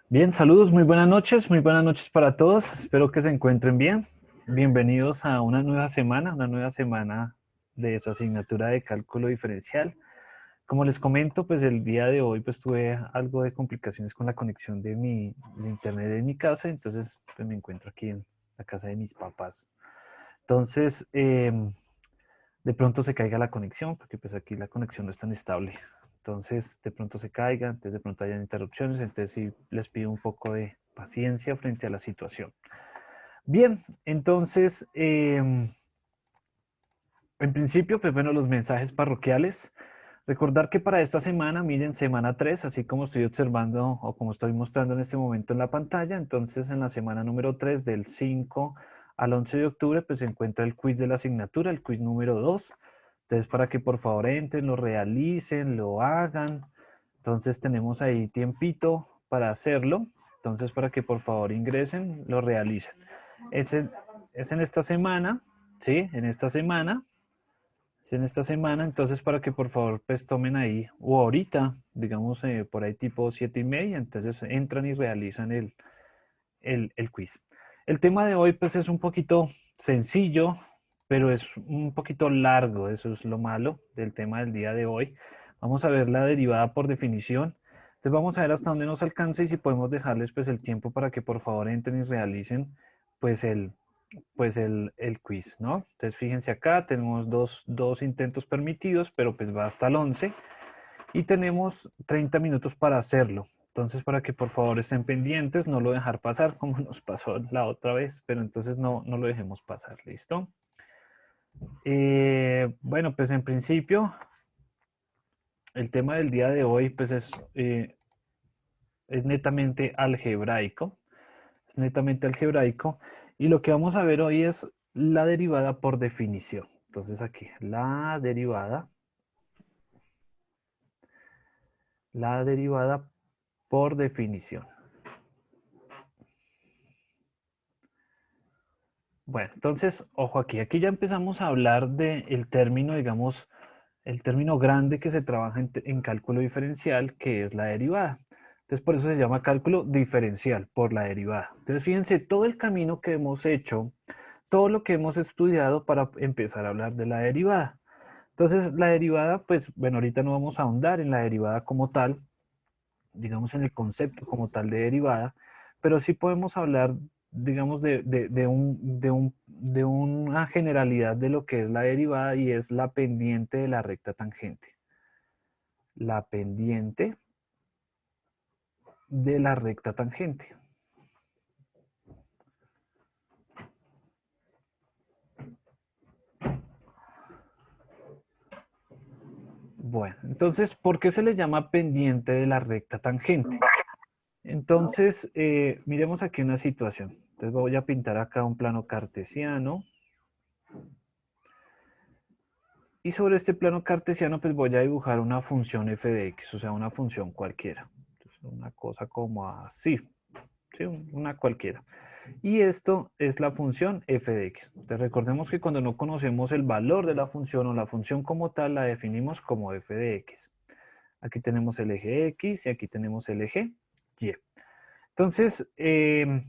Bien, saludos, muy buenas noches para todos. Espero que se encuentren bien. Bienvenidos a una nueva semana de su asignatura de cálculo diferencial. Como les comento, pues el día de hoy pues tuve algo de complicaciones con la conexión de internet de mi casa, entonces pues me encuentro aquí en la casa de mis papás. Entonces, de pronto se caiga la conexión, porque pues aquí la conexión no es tan estable. Entonces, de pronto se caiga, entonces de pronto hayan interrupciones, entonces sí les pido un poco de paciencia frente a la situación. Bien, entonces, en principio, pues bueno, los mensajes parroquiales. Recordar que para esta semana, miren, semana 3, así como estoy observando o como estoy mostrando en este momento en la pantalla, entonces en la semana número 3 del 5 al 11 de octubre, pues se encuentra el quiz de la asignatura, el quiz número 2. Entonces, para que por favor entren, lo realicen, lo hagan. Entonces, tenemos ahí tiempito para hacerlo. Entonces, para que por favor ingresen, lo realicen. Es en, es en esta semana, ¿sí? En esta semana. Es en esta semana, entonces para que por favor pues tomen ahí, o ahorita, digamos por ahí tipo 7:30, entonces entran y realizan el quiz. El tema de hoy pues es un poquito sencillo, pero es un poquito largo, eso es lo malo del tema del día de hoy. Vamos a ver la derivada por definición. Entonces vamos a ver hasta dónde nos alcanza y si podemos dejarles pues el tiempo para que por favor entren y realicen pues el quiz, ¿no? Entonces fíjense acá, tenemos dos intentos permitidos, pero pues va hasta el 11 y tenemos 30 minutos para hacerlo. Entonces, para que por favor estén pendientes, no lo dejar pasar como nos pasó la otra vez, pero entonces no lo dejemos pasar, ¿listo? Bueno, pues en principio, el tema del día de hoy, pues es netamente algebraico, es netamente algebraico, y lo que vamos a ver hoy es la derivada por definición. Entonces aquí, la derivada por definición. Bueno, entonces, ojo aquí, aquí ya empezamos a hablar del término, digamos, el término grande que se trabaja en cálculo diferencial, que es la derivada. Entonces, por eso se llama cálculo diferencial, por la derivada. Entonces, fíjense todo el camino que hemos hecho, todo lo que hemos estudiado para empezar a hablar de la derivada. Entonces, la derivada, pues, bueno, ahorita no vamos a ahondar en la derivada como tal, digamos, en el concepto como tal de derivada, pero sí podemos hablar, digamos, de una generalidad de lo que es la derivada y es la pendiente de la recta tangente. La pendiente de la recta tangente. Bueno, entonces, ¿por qué se le llama pendiente de la recta tangente? Entonces, miremos aquí una situación. Entonces voy a pintar acá un plano cartesiano. Y sobre este plano cartesiano, pues voy a dibujar una función f de x, o sea, una función cualquiera. Entonces, una cosa como así, ¿sí? Una cualquiera. Y esto es la función f de x. Entonces, recordemos que cuando no conocemos el valor de la función o la función como tal, la definimos como f de x. Aquí tenemos el eje x y aquí tenemos el eje y. Entonces, ¿qué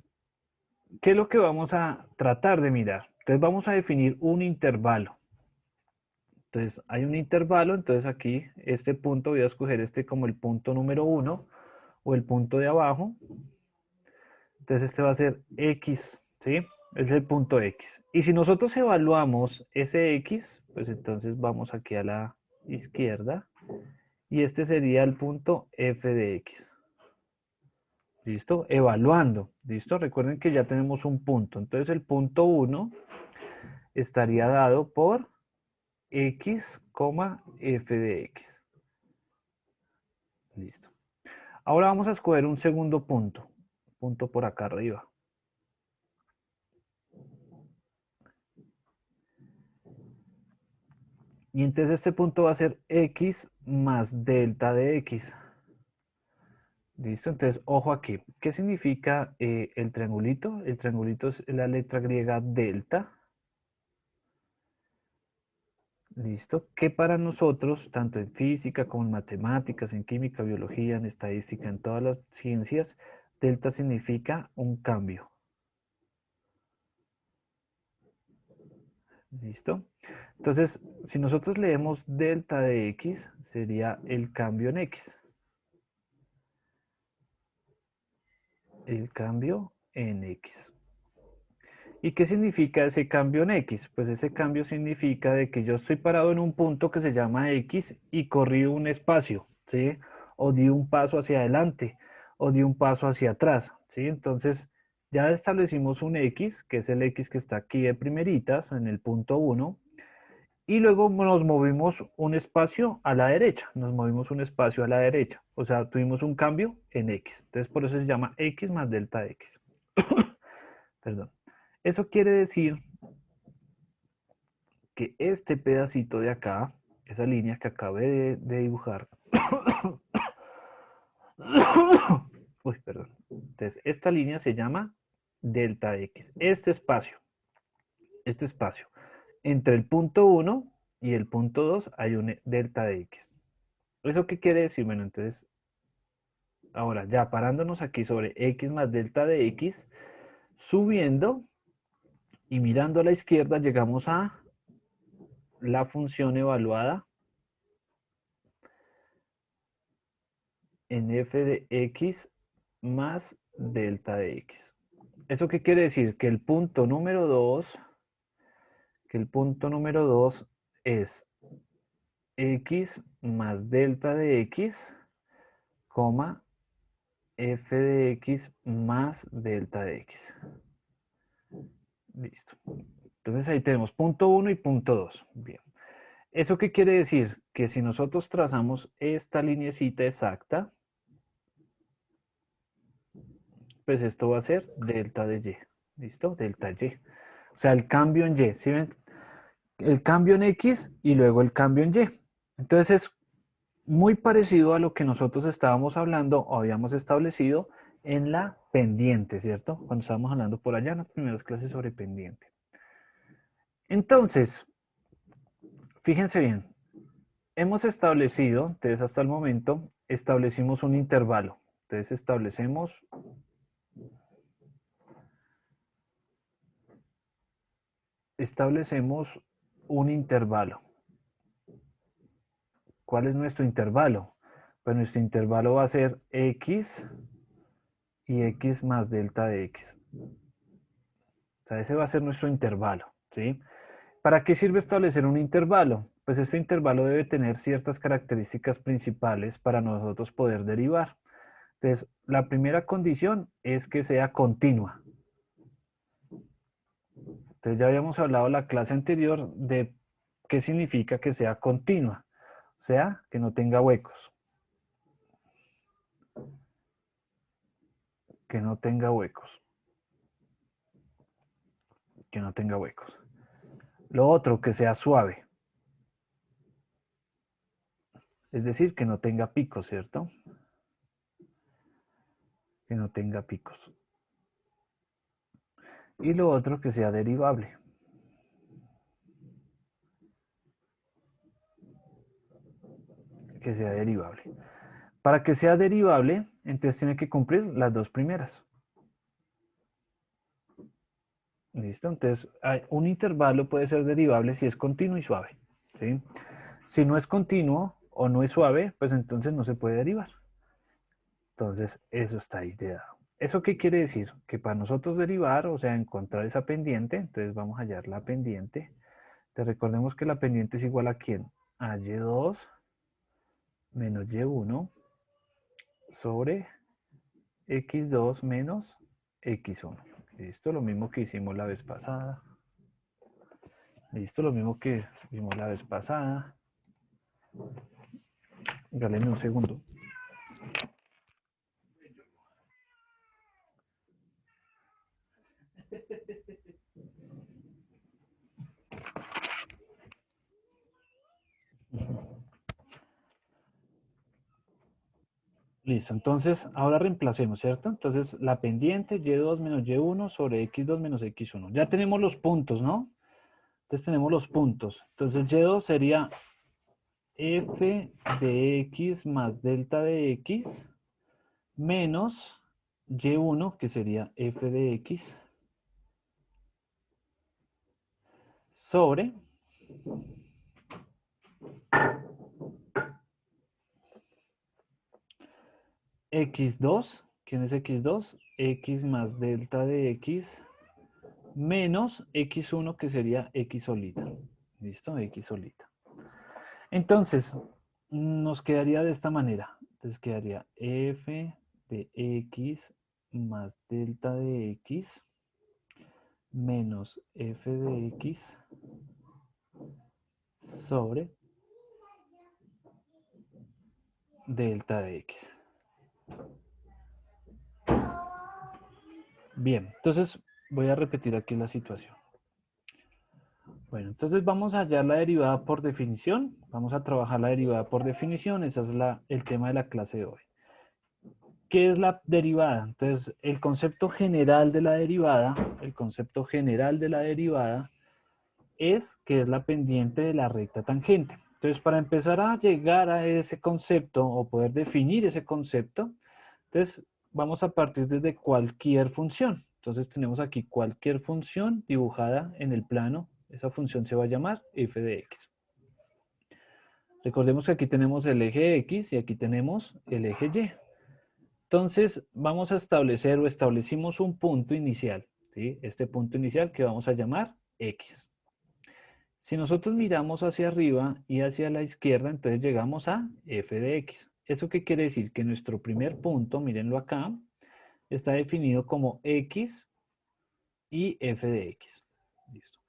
es lo que vamos a tratar de mirar? Entonces, vamos a definir un intervalo. Entonces hay un intervalo, entonces aquí este punto voy a escoger este como el punto número 1 o el punto de abajo. Entonces este va a ser X, ¿sí? Es el punto X. Y si nosotros evaluamos ese X, pues entonces vamos aquí a la izquierda y este sería el punto F de X. ¿Listo? Evaluando, ¿listo? Recuerden que ya tenemos un punto. Entonces el punto 1 estaría dado por X, F de X. Listo. Ahora vamos a escoger un segundo punto por acá arriba. Y entonces este punto va a ser x más delta de x. ¿Listo? Entonces, ojo aquí. ¿Qué significa el triangulito? El triangulito es la letra griega delta. Listo. Que para nosotros, tanto en física como en matemáticas, en química, biología, en estadística, en todas las ciencias, delta significa un cambio. ¿Listo? Entonces, si nosotros leemos delta de x, sería el cambio en x. El cambio en x. ¿Y qué significa ese cambio en x? Pues ese cambio significa de que yo estoy parado en un punto que se llama x y corrí un espacio, ¿sí? O di un paso hacia adelante, o di un paso hacia atrás, ¿sí? Entonces, ya establecimos un x, que es el x que está aquí de primeritas, en el punto 1, y luego nos movimos un espacio a la derecha, nos movimos un espacio a la derecha, o sea, tuvimos un cambio en x. Entonces, por eso se llama x más delta x. Perdón. Eso quiere decir que este pedacito de acá, esa línea que acabé de dibujar, uy, perdón. Entonces, esta línea se llama delta x. Este espacio, entre el punto 1 y el punto 2 hay un delta de x. ¿Eso qué quiere decir? Bueno, entonces, ahora ya parándonos aquí sobre x más delta de x, subiendo y mirando a la izquierda, llegamos a la función evaluada en f de x más delta de x. ¿Eso qué quiere decir? Que el punto número 2, es x más delta de x, coma, f de x más delta de x. Listo. Entonces ahí tenemos punto 1 y punto 2. Bien. ¿Eso qué quiere decir? Que si nosotros trazamos esta lineecita exacta, pues esto va a ser delta de y. ¿Listo? Delta y. O sea, el cambio en y. ¿Sí ven? El cambio en x y luego el cambio en y. Entonces es muy parecido a lo que nosotros estábamos hablando o habíamos establecido en la pendiente, ¿cierto? Cuando estábamos hablando por allá en las primeras clases sobre pendiente. Entonces, fíjense bien, hemos establecido, entonces hasta el momento, establecimos un intervalo. Entonces establecemos un intervalo. ¿Cuál es nuestro intervalo? Pues nuestro intervalo va a ser x y x más delta de x. O sea, ese va a ser nuestro intervalo, ¿sí? ¿Para qué sirve establecer un intervalo? Pues este intervalo debe tener ciertas características principales para nosotros poder derivar. Entonces, la primera condición es que sea continua. Entonces, ya habíamos hablado en la clase anterior de qué significa que sea continua. O sea, que no tenga huecos. Que no tenga huecos. Que no tenga huecos. Lo otro, que sea suave. Es decir, que no tenga picos, ¿cierto? Que no tenga picos. Y lo otro, que sea derivable. Que sea derivable. Para que sea derivable, entonces tiene que cumplir las dos primeras. ¿Listo? Entonces, un intervalo puede ser derivable si es continuo y suave. ¿Sí? Si no es continuo o no es suave, pues entonces no se puede derivar. Entonces, eso está ideado. ¿Eso qué quiere decir? Que para nosotros derivar, o sea, encontrar esa pendiente, entonces vamos a hallar la pendiente. Te recordemos que la pendiente es igual a ¿quién? A y2 menos y1 sobre x2 menos x1. Listo, lo mismo que hicimos la vez pasada. Listo, lo mismo que vimos la vez pasada. Regáleme un segundo. Listo, entonces ahora reemplacemos, ¿cierto? Entonces la pendiente y2 menos y1 sobre x2 menos x1. Ya tenemos los puntos, ¿no? Entonces tenemos los puntos. Entonces Y2 sería f de x más delta de x menos Y1, que sería f de x, sobre x2. ¿Quién es x2? X más delta de x menos x1, que sería x solita. ¿Listo? X solita. Entonces, nos quedaría de esta manera. Entonces quedaría f de x más delta de x menos f de x sobre delta de x. Bien, entonces voy a repetir aquí la situación. Bueno, entonces vamos a hallar la derivada por definición. Vamos a trabajar la derivada por definición. Ese es el tema de la clase de hoy. ¿Qué es la derivada? Entonces, el concepto general de la derivada, es que es la pendiente de la recta tangente. Entonces, para empezar a llegar a ese concepto o poder definir ese concepto, entonces vamos a partir desde cualquier función. Entonces tenemos aquí cualquier función dibujada en el plano. Esa función se va a llamar f de x. Recordemos que aquí tenemos el eje x y aquí tenemos el eje y. Entonces vamos a establecer o establecimos un punto inicial, ¿sí? Este punto inicial que vamos a llamar x. Si nosotros miramos hacia arriba y hacia la izquierda, entonces llegamos a f de x. ¿Eso qué quiere decir? Que nuestro primer punto, mírenlo acá, está definido como x y f de x. Listo.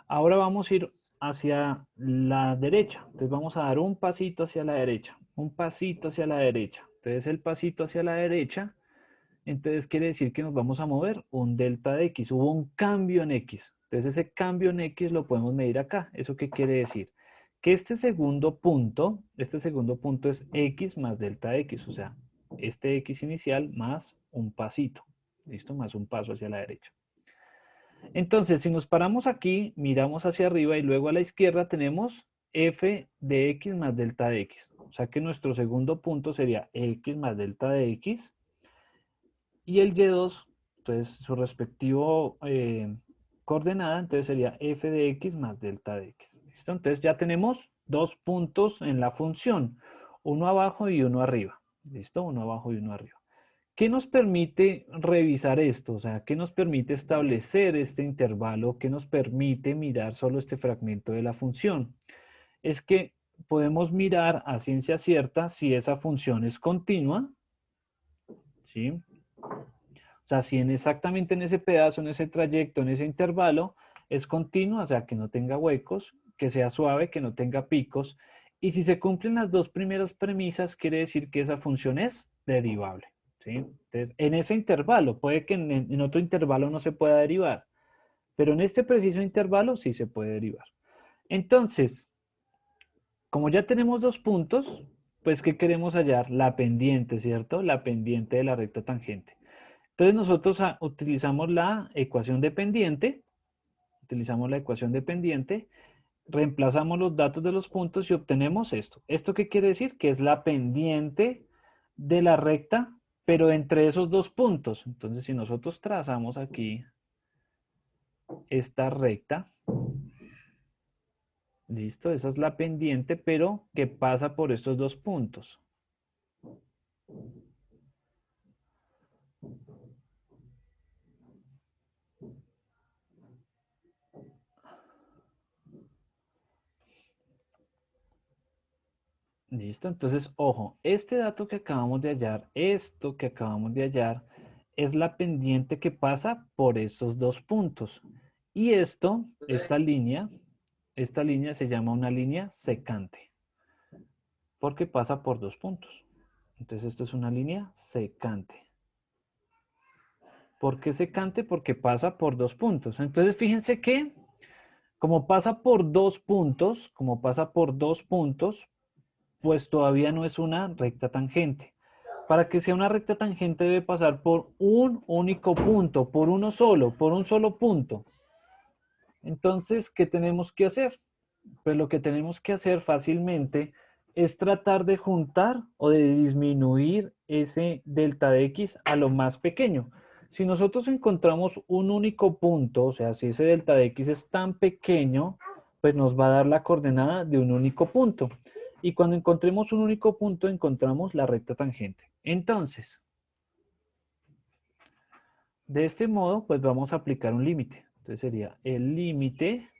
Ahora vamos a ir hacia la derecha. Entonces vamos a dar un pasito hacia la derecha, un pasito hacia la derecha. Entonces el pasito hacia la derecha, entonces quiere decir que nos vamos a mover un delta de x. Hubo un cambio en x. Entonces ese cambio en x lo podemos medir acá. ¿Eso qué quiere decir? Que este segundo punto es x más delta de x. O sea, este x inicial más un pasito. ¿Listo? Más un paso hacia la derecha. Entonces, si nos paramos aquí, miramos hacia arriba y luego a la izquierda tenemos f de x más delta de x. O sea que nuestro segundo punto sería x más delta de x. Y el y2, entonces su respectivo coordenada, entonces sería f de x más delta de x. ¿Listo? Entonces ya tenemos dos puntos en la función, uno abajo y uno arriba. ¿Listo? Uno abajo y uno arriba. ¿Qué nos permite revisar esto? O sea, ¿qué nos permite establecer este intervalo? ¿Qué nos permite mirar solo este fragmento de la función? Es que podemos mirar a ciencia cierta si esa función es continua, ¿sí? O sea, si exactamente en ese pedazo, en ese trayecto, en ese intervalo, es continua, o sea, que no tenga huecos, que sea suave, que no tenga picos. Y si se cumplen las dos primeras premisas, quiere decir que esa función es derivable. ¿Sí? Entonces, en ese intervalo, puede que en otro intervalo no se pueda derivar, pero en este preciso intervalo sí se puede derivar. Entonces, como ya tenemos dos puntos, pues ¿qué queremos hallar? La pendiente, ¿cierto? La pendiente de la recta tangente. Entonces nosotros utilizamos la ecuación dependiente, reemplazamos los datos de los puntos y obtenemos esto. ¿Esto qué quiere decir? Que es la pendiente de la recta, pero entre esos dos puntos. Entonces, si nosotros trazamos aquí esta recta, listo, esa es la pendiente, pero que pasa por estos dos puntos. Listo, entonces, ojo, este dato que acabamos de hallar, esto que acabamos de hallar, es la pendiente que pasa por estos dos puntos. Y esta línea se llama una línea secante, porque pasa por dos puntos. Entonces, esto es una línea secante. ¿Por qué secante? Porque pasa por dos puntos. Entonces, fíjense que, como pasa por dos puntos, pues todavía no es una recta tangente. Para que sea una recta tangente debe pasar por un único punto, por un solo punto. Entonces, ¿qué tenemos que hacer? Pues lo que tenemos que hacer fácilmente es tratar de juntar o de disminuir ese delta de x a lo más pequeño. Si nosotros encontramos un único punto, o sea, si ese delta de x es tan pequeño, pues nos va a dar la coordenada de un único punto. Y cuando encontremos un único punto, encontramos la recta tangente. Entonces, de este modo, pues vamos a aplicar un límite. Entonces sería el límite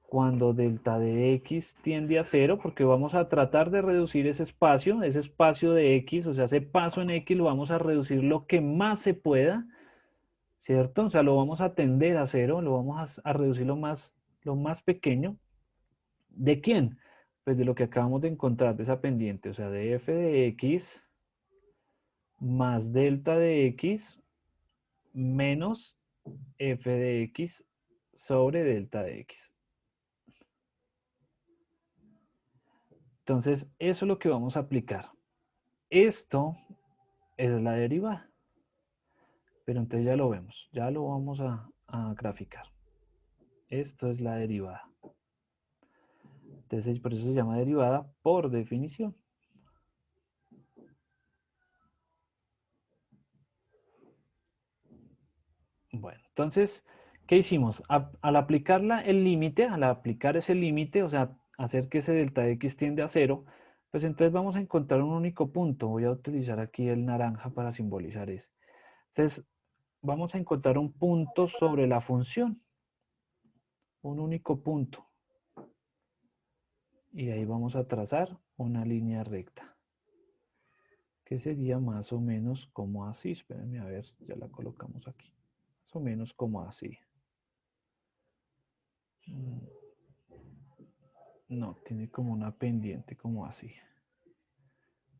cuando delta de x tiende a cero, porque vamos a tratar de reducir ese espacio de x, o sea, ese paso en x lo vamos a reducir lo que más se pueda, ¿cierto? O sea, lo vamos a tender a cero, lo vamos a reducir lo más pequeño. ¿De quién? Pues de lo que acabamos de encontrar, de esa pendiente, o sea, de f de x más delta de x menos f de x sobre delta de x. Entonces, eso es lo que vamos a aplicar. Esto es la derivada. Pero entonces ya lo vemos, ya lo vamos a graficar. Esto es la derivada. Entonces, por eso se llama derivada por definición. Bueno, entonces, ¿qué hicimos? Al aplicarla el límite, al aplicar ese límite, o sea, hacer que ese delta de x tiende a cero, pues entonces vamos a encontrar un único punto. Voy a utilizar aquí el naranja para simbolizar ese. Entonces, vamos a encontrar un punto sobre la función, un único punto. Y ahí vamos a trazar una línea recta, que sería más o menos como así. Espérenme a ver, ya la colocamos aquí. Más o menos como así. No, tiene como una pendiente como así.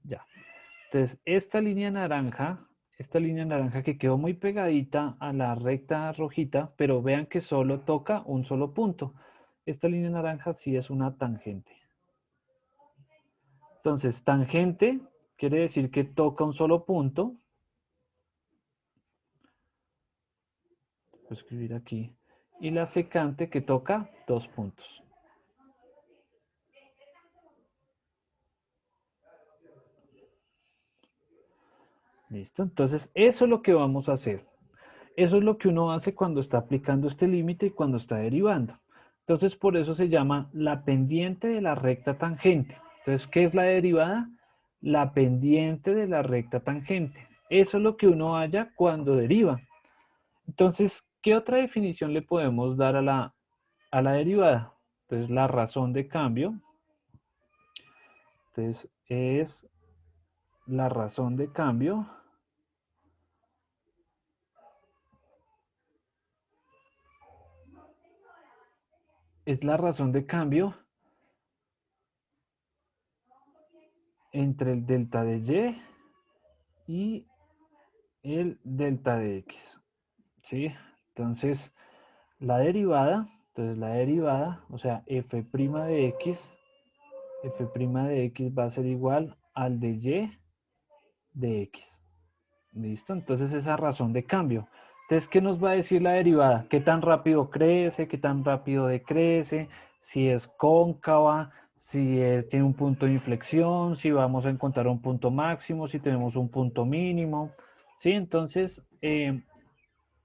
Ya. Entonces, esta línea naranja que quedó muy pegadita a la recta rojita, pero vean que solo toca un solo punto. Esta línea naranja sí es una tangente. Entonces, tangente quiere decir que toca un solo punto. Voy a escribir aquí. Y la secante que toca dos puntos. ¿Listo? Entonces, eso es lo que vamos a hacer. Eso es lo que uno hace cuando está aplicando este límite y cuando está derivando. Entonces, por eso se llama la pendiente de la recta tangente. Entonces, ¿qué es la derivada? La pendiente de la recta tangente. Eso es lo que uno halla cuando deriva. Entonces, ¿qué otra definición le podemos dar a la derivada? Entonces, la razón de cambio. Entonces, es la razón de cambio es la razón de cambio entre el delta de y el delta de x. ¿Sí? Entonces, la derivada, o sea, f' de x va a ser igual al de y de x. ¿Listo? Entonces, esa razón de cambio. Entonces, ¿qué nos va a decir la derivada? ¿Qué tan rápido crece? ¿Qué tan rápido decrece? Si es cóncava, si tiene un punto de inflexión, si vamos a encontrar un punto máximo, si tenemos un punto mínimo. ¿Sí? Entonces,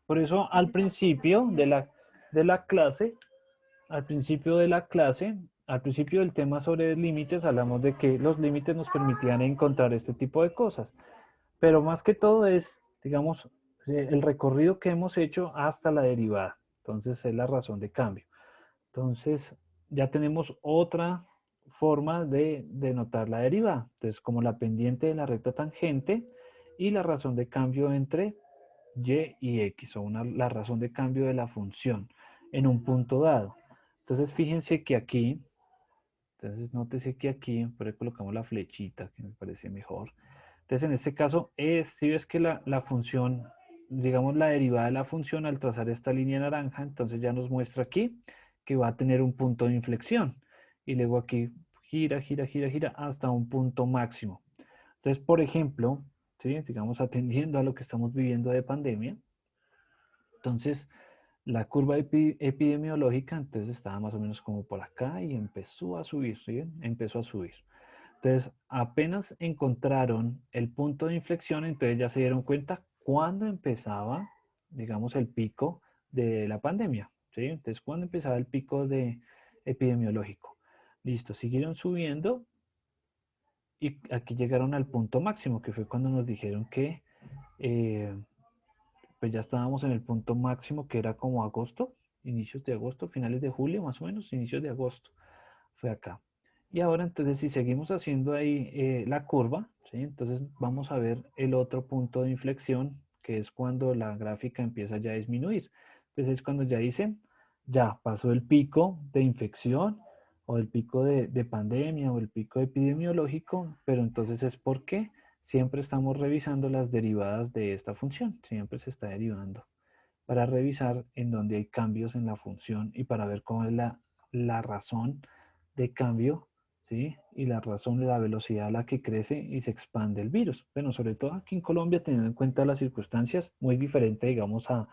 por eso al principio de la clase, al principio de la clase, al principio del tema sobre límites, hablamos de que los límites nos permitían encontrar este tipo de cosas. Pero más que todo es, digamos, el recorrido que hemos hecho hasta la derivada. Entonces es la razón de cambio. Entonces ya tenemos otra forma de denotar la derivada. Entonces como la pendiente de la recta tangente y la razón de cambio entre y x, o la razón de cambio de la función en un punto dado. Entonces fíjense que aquí, entonces nótese que aquí, por ahí colocamos la flechita, que me parece mejor. Entonces, en este caso, si ves que la función, digamos la derivada de la función al trazar esta línea naranja, entonces ya nos muestra aquí que va a tener un punto de inflexión. Y luego aquí gira, gira, gira, gira hasta un punto máximo. Entonces, por ejemplo, ¿sí? Digamos atendiendo a lo que estamos viviendo de pandemia, entonces La curva epidemiológica entonces estaba más o menos como por acá y empezó a subir, ¿sí? Empezó a subir. Entonces, apenas encontraron el punto de inflexión, entonces ya se dieron cuenta cuándo empezaba, digamos, el pico de la pandemia, ¿sí? Entonces, cuándo empezaba el pico de epidemiológico. Listo, siguieron subiendo y aquí llegaron al punto máximo, que fue cuando nos dijeron que eh, pues ya estábamos en el punto máximo, que era como agosto, inicios de agosto, finales de julio más o menos, inicios de agosto, fue acá. Y ahora entonces si seguimos haciendo ahí la curva, ¿sí? Entonces vamos a ver el otro punto de inflexión, que es cuando la gráfica empieza ya a disminuir. Entonces es cuando ya dicen, ya pasó el pico de infección o el pico de pandemia o el pico epidemiológico, pero entonces es porque siempre estamos revisando las derivadas de esta función, siempre se está derivando para revisar en dónde hay cambios en la función y para ver cómo es la razón de cambio, ¿sí? Y la razón de la velocidad a la que crece y se expande el virus. Bueno, sobre todo aquí en Colombia, teniendo en cuenta las circunstancias, muy diferente, digamos, a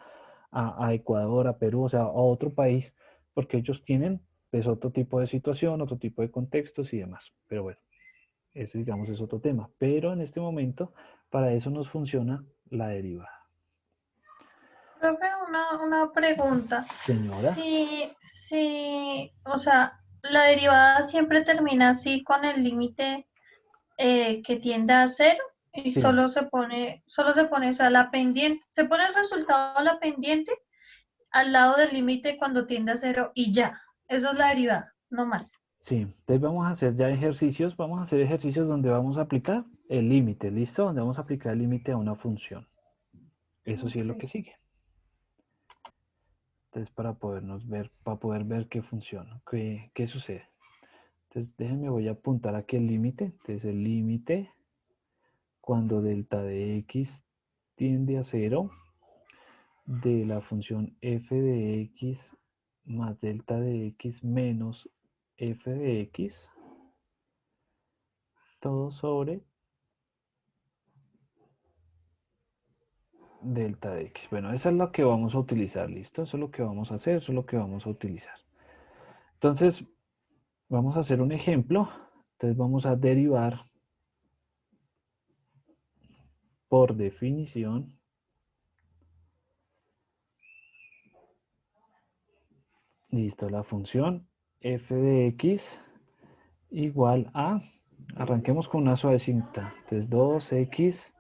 Ecuador, a Perú, o sea, a otro país, porque ellos tienen pues otro tipo de situación, otro tipo de contextos y demás. Pero bueno, ese digamos es otro tema. Pero en este momento, para eso nos funciona la derivada. Profe, una pregunta. Señora, O sea, la derivada siempre termina así con el límite que tiende a cero y sí. solo se pone, o sea, la pendiente, se pone el resultado de la pendiente al lado del límite cuando tiende a cero y ya. Eso es la derivada, no más. Sí, entonces vamos a hacer ya ejercicios, vamos a hacer ejercicios donde vamos a aplicar el límite, ¿listo? Donde vamos a aplicar el límite a una función. Eso sí es lo Okay. que sigue. Entonces para poder ver qué funciona, qué sucede. Entonces déjenme, voy a apuntar aquí el límite. Entonces el límite cuando delta de x tiende a cero de la función f de x más delta de x menos f de x, todo sobre delta de x. Bueno, eso es lo que vamos a utilizar, ¿listo? Eso es lo que vamos a hacer, eso es lo que vamos a utilizar. Entonces, vamos a hacer un ejemplo. Entonces, vamos a derivar por definición, listo, la función f de x igual a, arranquemos con una suavecita, entonces 2x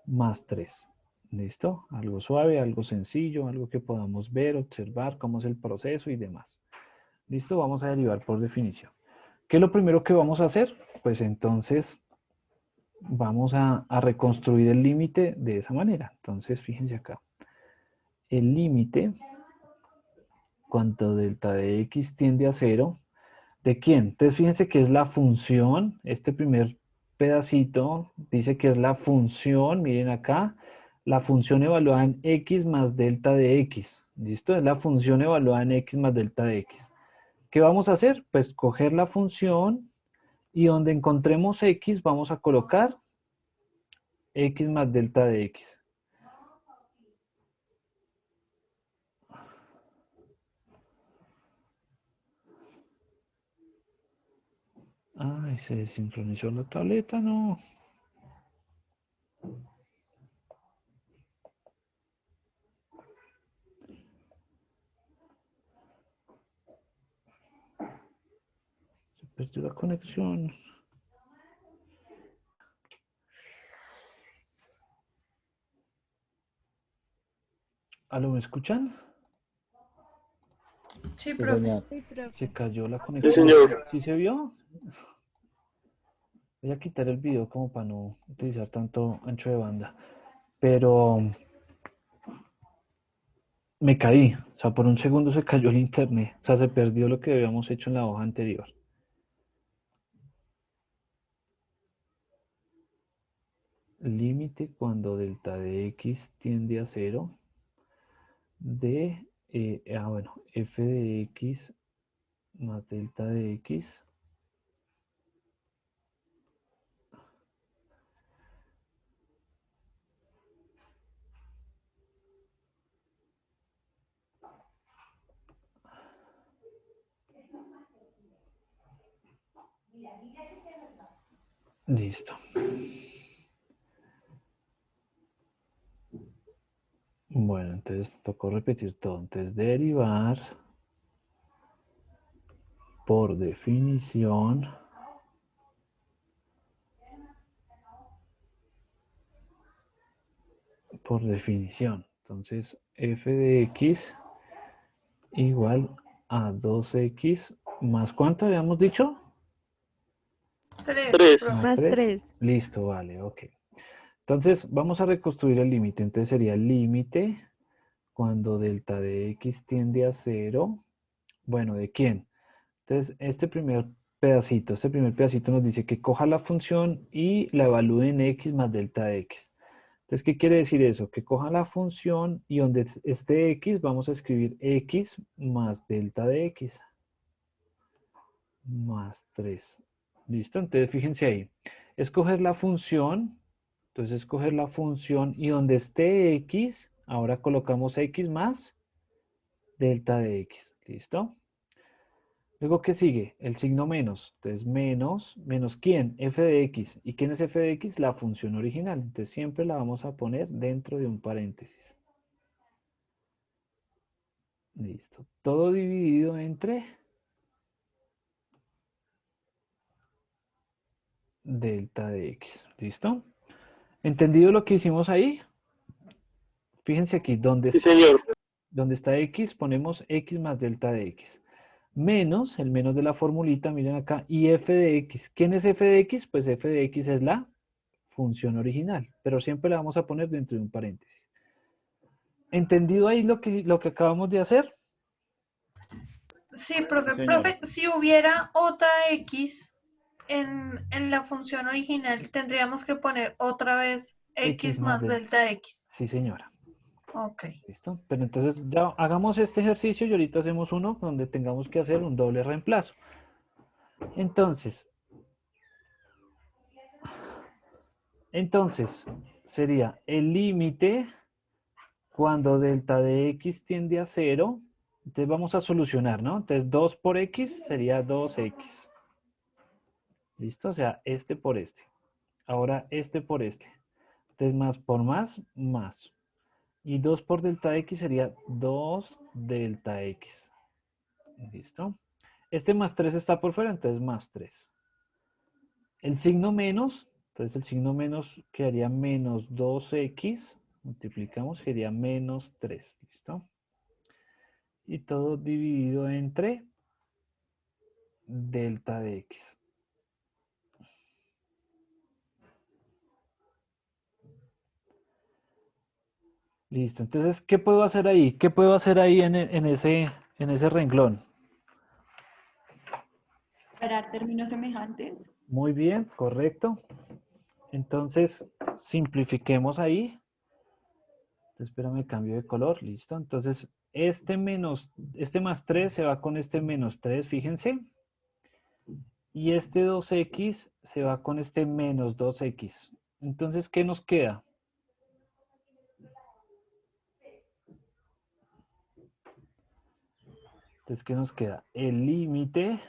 más 3. ¿Listo? Algo suave, algo sencillo, algo que podamos ver, observar cómo es el proceso y demás. ¿Listo? Vamos a derivar por definición. ¿Qué es lo primero que vamos a hacer? Pues entonces vamos a reconstruir el límite de esa manera. Entonces, fíjense acá. El límite, cuando delta de x tiende a cero, ¿de quién? Entonces, fíjense que es la función, este primer pedacito dice que es la función, miren acá, la función evaluada en x más delta de x. ¿Listo? Es la función evaluada en x más delta de x. ¿Qué vamos a hacer? Pues coger la función y donde encontremos x vamos a colocar x más delta de x. Ay, se desincronizó la tableta, no. Se perdió la conexión. ¿Aló, me escuchan? Sí, Sí, profe. señor. Se cayó la Sí, conexión. señor. ¿Sí se vio? Voy a quitar el video como para no utilizar tanto ancho de banda. Pero me caí. O sea, por un segundo se cayó el internet. O sea, se perdió lo que habíamos hecho en la hoja anterior. Límite cuando delta de x tiende a cero de, bueno, f de x más delta de x Listo. Bueno, entonces tocó repetir todo. Entonces, derivar por definición Entonces, f de x igual a 2x más ¿cuánto habíamos dicho? 3, 3. profe. Más Más 3. 3. Listo, vale, ok. Entonces, vamos a reconstruir el límite. Entonces, sería el límite cuando delta de x tiende a 0. Bueno, ¿de quién? Entonces, este primer pedacito nos dice que coja la función y la evalúe en x más delta de x. Entonces, ¿qué quiere decir eso? Que coja la función y donde esté x, vamos a escribir x más delta de x más 3. ¿Listo? Entonces, fíjense ahí. Escoger la función. Entonces, escoger la función y donde esté x, ahora colocamos x más delta de x. ¿Listo? Luego, ¿qué sigue? El signo menos. Entonces, ¿menos quién? F de x. ¿Y quién es f de x? La función original. Entonces, siempre la vamos a poner dentro de un paréntesis. Listo. Todo dividido entre delta de x. ¿Listo? ¿Entendido lo que hicimos ahí? Fíjense aquí, Sí, señor. donde está x, ponemos x más delta de x. Menos, el menos de la formulita, miren acá, y f de x. ¿Quién es f de x? Pues f de x es la función original, pero siempre la vamos a poner dentro de un paréntesis. ¿Entendido ahí lo que acabamos de hacer? Sí, profe. Señor. Profe, si hubiera otra X en la función original, tendríamos que poner otra vez X más delta X. Sí, señora. Ok. ¿Listo? Pero entonces ya hagamos este ejercicio y ahorita hacemos uno donde tengamos que hacer un doble reemplazo. Entonces sería el límite cuando delta de x tiende a 0. Entonces vamos a solucionar, ¿no? Entonces 2 por x sería 2x. ¿Listo? O sea, este por este. Ahora este por este. Entonces más por más, más. Y 2 por delta x sería 2 delta x. ¿Listo? Este más 3 está por fuera, entonces más 3. El signo menos, entonces el signo menos quedaría menos 2x. Multiplicamos, sería menos 3. ¿Listo? Y todo dividido entre delta de x. Listo. Entonces, ¿qué puedo hacer ahí? ¿Qué puedo hacer ahí en ese renglón? Para términos semejantes. Muy bien, correcto. Entonces, simplifiquemos ahí. Espérame, cambio de color. Listo. Entonces, este más 3 se va con este menos 3, fíjense. Y este 2x se va con este menos 2x. Entonces, ¿qué nos queda? Entonces, ¿qué nos queda? El límite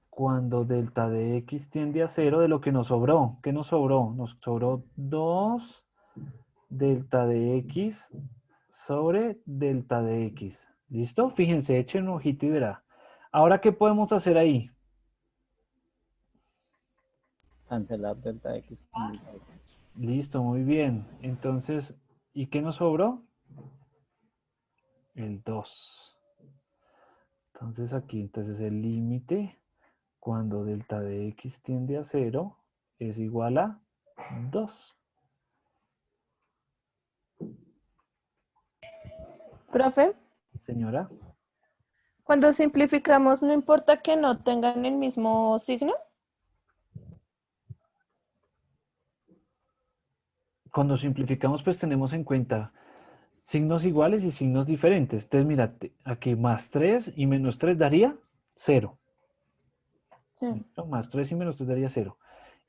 cuando delta de x tiende a 0 de lo que nos sobró. ¿Qué nos sobró? Nos sobró 2 delta de x sobre delta de x. ¿Listo? Fíjense, echen un ojito y verá. Ahora, ¿qué podemos hacer ahí? Cancelar delta X con delta X. Listo, muy bien. Entonces, ¿y qué nos sobró? El 2. Entonces aquí, entonces el límite cuando delta de x tiende a 0 es igual a 2. Profe, Señora, cuando simplificamos, no importa que no tengan el mismo signo. cuando simplificamos pues tenemos en cuenta signos iguales y signos diferentes. Entonces mira, aquí más 3 y menos 3 daría 0. Sí. ¿Listo? Más 3 y menos 3 daría 0.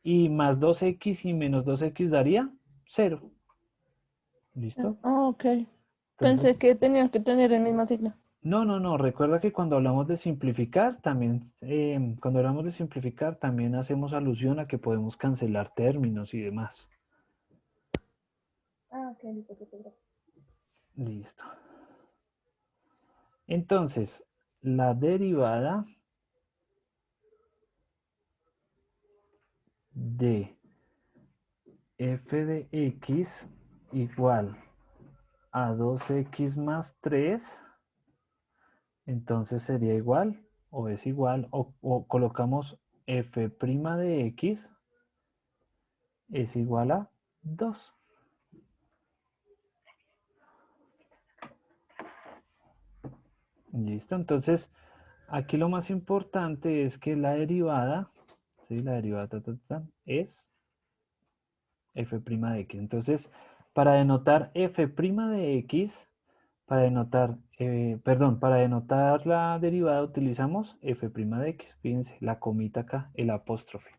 Y más 2x y menos 2x daría 0. ¿Listo? Ok. Entonces, Pensé que tenían que tener el mismo signo. No. Recuerda que cuando hablamos de simplificar, también hacemos alusión a que podemos cancelar términos y demás. Ah, ok, listo, gracias. Listo. Entonces, la derivada de f de x igual a 2x más 3, entonces sería igual, o es igual, o colocamos f' de x es igual a 2. Listo, entonces aquí lo más importante es que la derivada, ¿sí? La derivada es f' de x. Entonces, para denotar f' de x, para denotar la derivada utilizamos f' de x. Fíjense, la comita acá, el apóstrofe.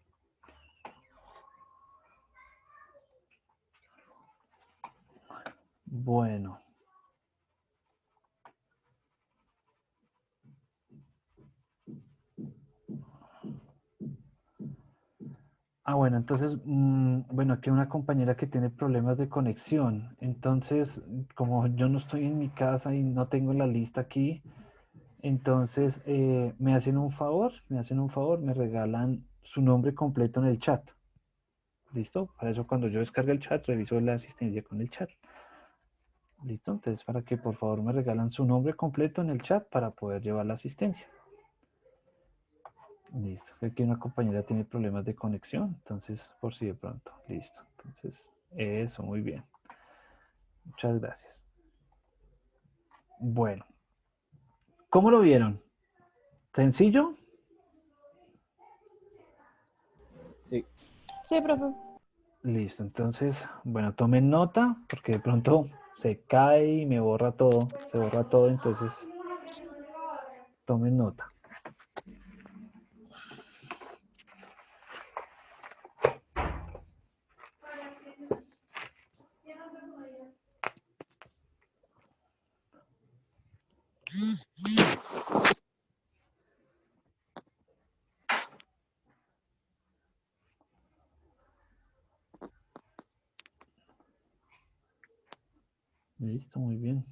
Bueno. Bueno, entonces, bueno, aquí hay una compañera que tiene problemas de conexión. Entonces, como yo no estoy en mi casa y no tengo la lista aquí, entonces me hacen un favor, me regalan su nombre completo en el chat. ¿Listo? Para eso cuando yo descargue el chat, reviso la asistencia con el chat. ¿Listo? Entonces, para que por favor me regalan su nombre completo en el chat para poder llevar la asistencia. Listo. Aquí una compañera tiene problemas de conexión, entonces por si de pronto. Listo. Entonces, eso, muy bien. Muchas gracias. Bueno, ¿cómo lo vieron? ¿Sencillo? Sí. Sí, profe. Listo. Entonces, bueno, tomen nota porque de pronto se cae y me borra todo. Se borra todo, entonces tomen nota. Listo, muy bien.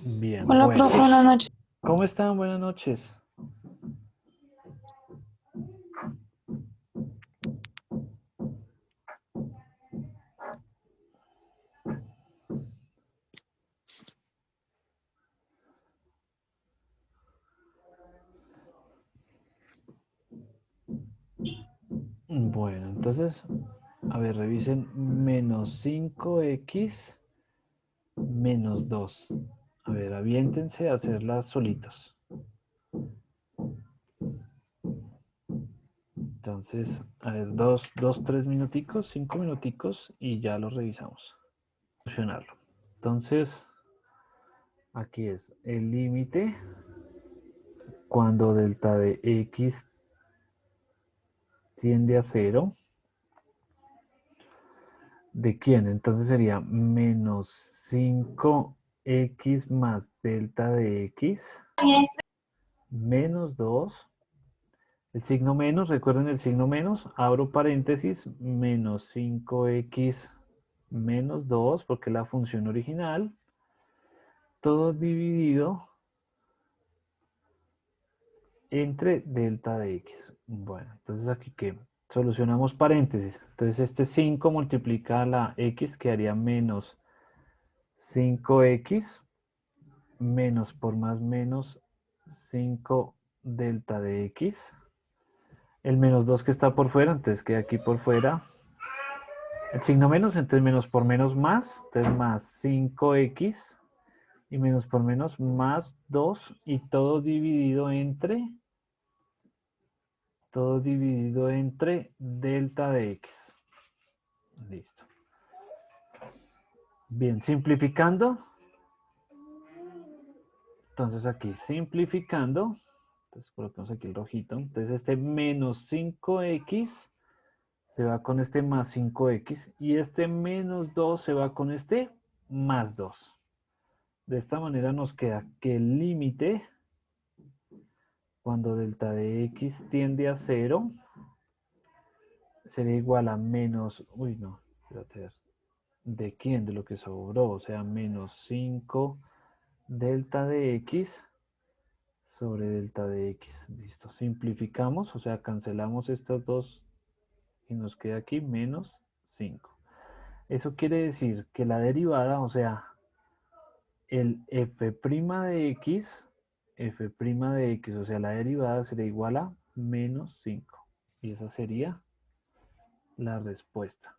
Bien, Hola, bueno. profe, buenas noches. ¿Cómo están? Buenas noches. Bueno, entonces, a ver, revisen menos 5x menos 2. A ver, aviéntense a hacerlas solitos. Entonces, a ver, 3 minuticos, 5 minuticos y ya lo revisamos. Solucionarlo. Entonces, aquí es el límite cuando delta de x tiende a 0. ¿De quién? Entonces sería menos 5x más delta de x menos 2. El signo menos, recuerden el signo menos, abro paréntesis, menos 5x menos 2, porque es la función original, todo dividido entre delta de x. Bueno, entonces aquí que solucionamos paréntesis. Entonces este 5 multiplica la x, quedaría menos 5x menos por más menos 5 delta de x. El menos 2 que está por fuera, entonces queda aquí por fuera. El signo menos, entonces menos por menos más, entonces más 5x y menos por menos más 2 y todo dividido entre delta de x. Listo. Bien, simplificando. Entonces aquí simplificando, entonces colocamos aquí el rojito. Entonces este menos 5x se va con este más 5x y este menos 2 se va con este más 2. De esta manera nos queda que el límite cuando delta de x tiende a 0 sería igual a menos, uy no, espérate, ¿de quién? De lo que sobró, o sea, menos 5 delta de x sobre delta de x. Listo, simplificamos, o sea, cancelamos estas dos y nos queda aquí menos 5. Eso quiere decir que la derivada, o sea, el f' de x, o sea, la derivada sería igual a menos 5. Y esa sería la respuesta.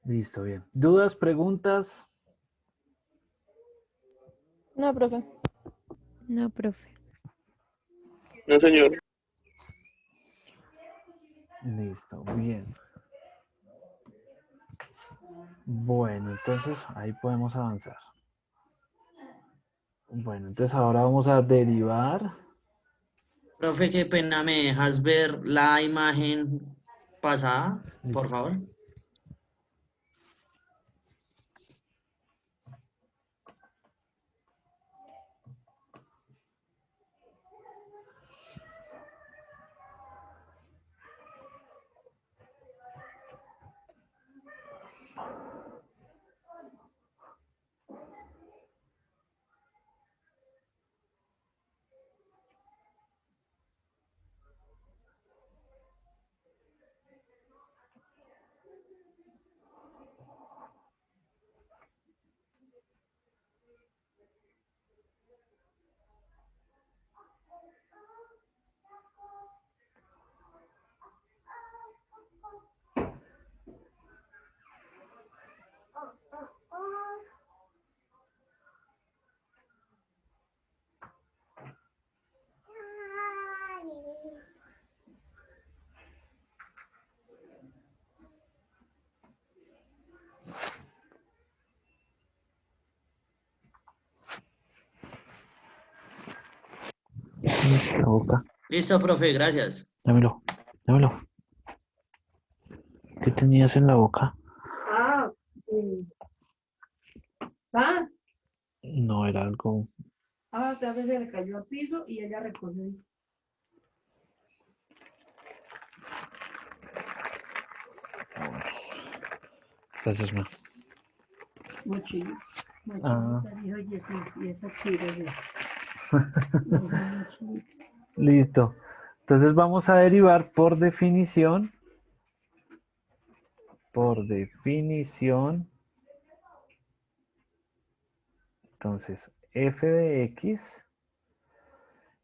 Listo, bien. ¿Dudas, preguntas? No, profe. No, profe. No, señor. Listo, bien. Bueno, entonces ahí podemos avanzar. Bueno, entonces ahora vamos a derivar. Profe, qué pena, ¿me dejas ver la imagen pasada, por Listo. favor? La boca. Listo, profe, gracias. Dámelo, dámelo. ¿Qué tenías en la boca? Ah, No, era algo. otra vez se le cayó al piso y ella recogió. Gracias, ma. Mochila. Ah. Mochilita, dijo, y esa chira de... Listo. Entonces vamos a derivar por definición. Por definición. Entonces, f de x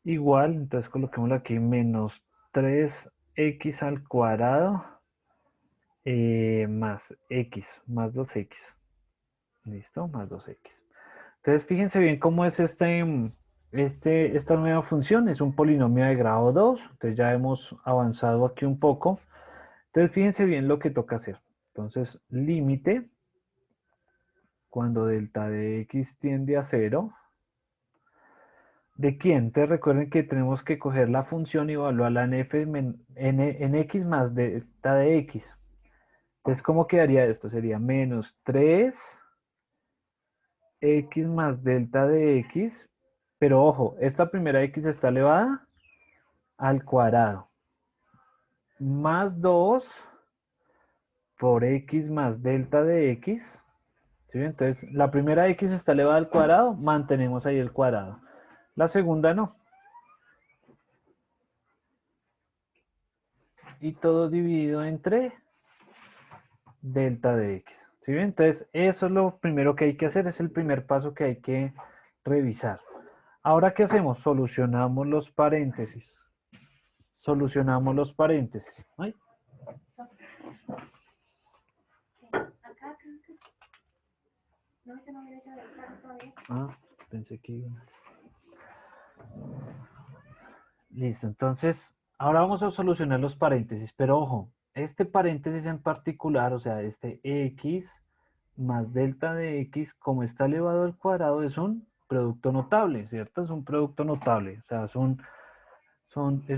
igual, entonces coloquémoslo aquí, menos 3x al cuadrado más x, más 2x. ¿Listo? Más 2x. Entonces, fíjense bien cómo es esta nueva función. Es un polinomio de grado 2. Entonces, ya hemos avanzado aquí un poco. Entonces, fíjense bien lo que toca hacer. Entonces, límite cuando delta de x tiende a 0. ¿De quién? Entonces, recuerden que tenemos que coger la función y evaluarla en x más delta de x. Entonces, ¿cómo quedaría esto? Sería menos 3x más delta de x, pero ojo, esta primera x está elevada al cuadrado, más 2 por x más delta de x, ¿sí? Entonces, la primera x está elevada al cuadrado, mantenemos ahí el cuadrado. La segunda no. Y todo dividido entre delta de x. ¿Sí ven? Entonces, eso es lo primero que hay que hacer, es el primer paso que hay que revisar. Ahora, ¿qué hacemos? Solucionamos los paréntesis. Solucionamos los paréntesis. ¿Ay? Ah. Pensé que iba. Listo, entonces, ahora vamos a solucionar los paréntesis, pero ojo, este paréntesis en particular, o sea, este x más delta de x, como está elevado al cuadrado, es un producto notable, ¿cierto? Es un producto notable, o sea, es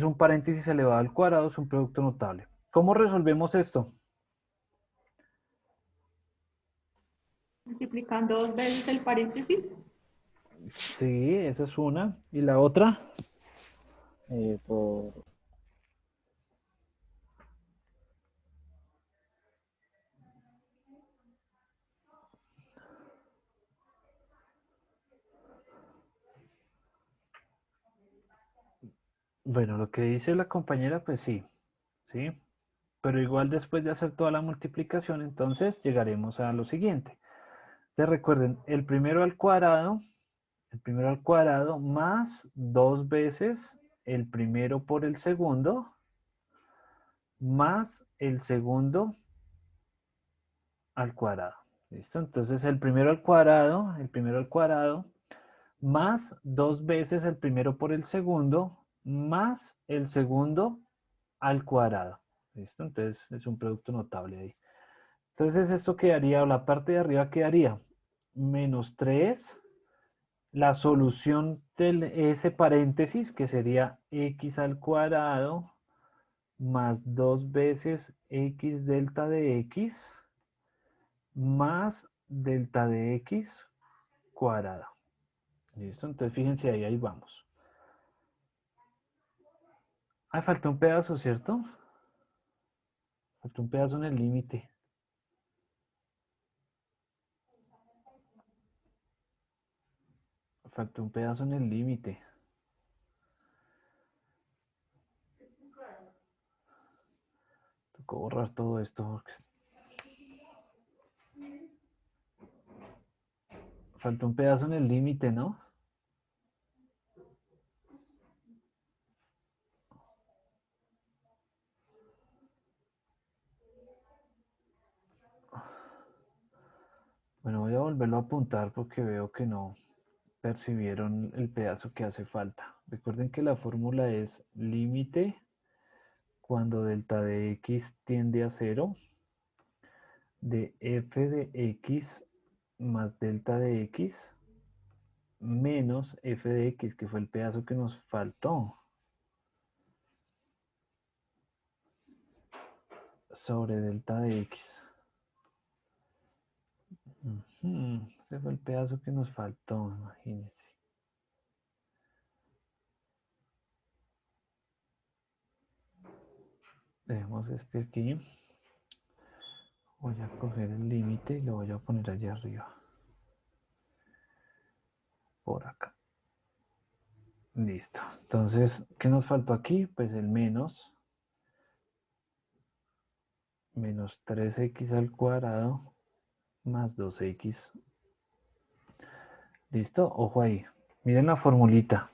un paréntesis elevado al cuadrado, es un producto notable. ¿Cómo resolvemos esto? Multiplicando 2 veces el paréntesis. Sí, esa es una. ¿Y la otra? Por Bueno, lo que dice la compañera, pues sí, ¿sí? Pero igual después de hacer toda la multiplicación, entonces llegaremos a lo siguiente. Entonces recuerden, el primero al cuadrado más 2 veces el primero por el segundo, más el segundo al cuadrado. ¿Listo? Entonces el primero al cuadrado, más 2 veces el primero por el segundo, más el segundo al cuadrado. ¿Listo? Entonces es un producto notable ahí. Entonces esto quedaría, o la parte de arriba quedaría menos 3, la solución de ese paréntesis que sería x al cuadrado más 2 veces x delta de x más delta de x cuadrado. ¿Listo? Entonces fíjense ahí vamos. Ah, falta un pedazo, ¿cierto? Falta un pedazo en el límite. Falta un pedazo en el límite. Tocó borrar todo esto porque falta un pedazo en el límite, ¿no? Bueno, voy a volverlo a apuntar porque veo que no percibieron el pedazo que hace falta. Recuerden que la fórmula es límite cuando delta de x tiende a 0 de f de x más delta de x menos f de x, que fue el pedazo que nos faltó, sobre delta de x. Este fue el pedazo que nos faltó, imagínense. Dejemos este aquí. Voy a coger el límite y lo voy a poner allá arriba. Por acá. Listo. Entonces, ¿qué nos faltó aquí? Pues el menos 3x al cuadrado más 2x. ¿Listo? Ojo ahí. Miren la formulita.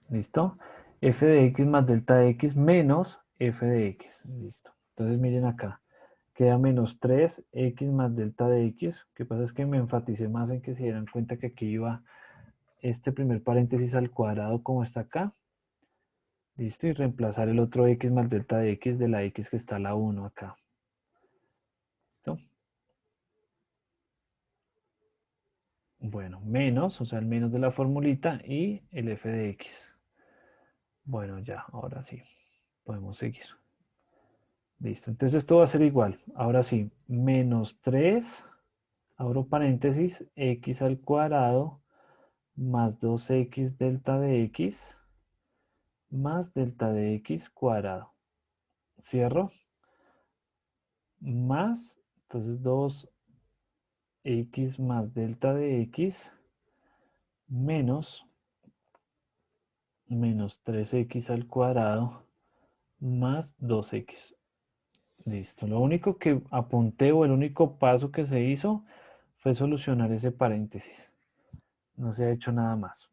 ¿Listo? F de x más delta de x menos f de x. Listo. Entonces miren acá. Queda menos 3x más delta de x. Lo que pasa es que me enfaticé más en que se dieran cuenta que aquí iba este primer paréntesis al cuadrado como está acá. Listo. Y reemplazar el otro x más delta de x de la x que está a la 1 acá. ¿Listo? Bueno, menos, o sea, el menos de la formulita y el f de x. Bueno, ya, ahora sí, podemos seguir. Listo, entonces esto va a ser igual. Ahora sí, menos 3, abro paréntesis, x al cuadrado más 2x delta de x más delta de x cuadrado. Cierro. Más, entonces 2x más delta de x menos 3x al cuadrado más 2x. Listo. Lo único que apunté o el único paso que se hizo fue solucionar ese paréntesis. No se ha hecho nada más.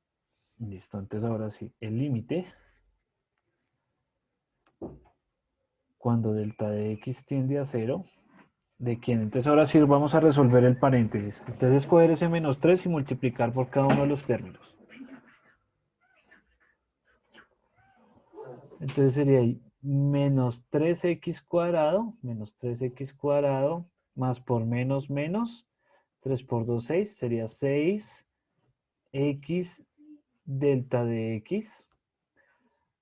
Listo. Entonces ahora sí, el límite cuando delta de x tiende a 0 ¿De quién? Entonces ahora sí vamos a resolver el paréntesis. Entonces escoger ese menos 3 y multiplicar por cada uno de los términos. Entonces sería ahí menos 3x cuadrado, más por menos menos, 3 por 2, 6, sería 6x delta de x,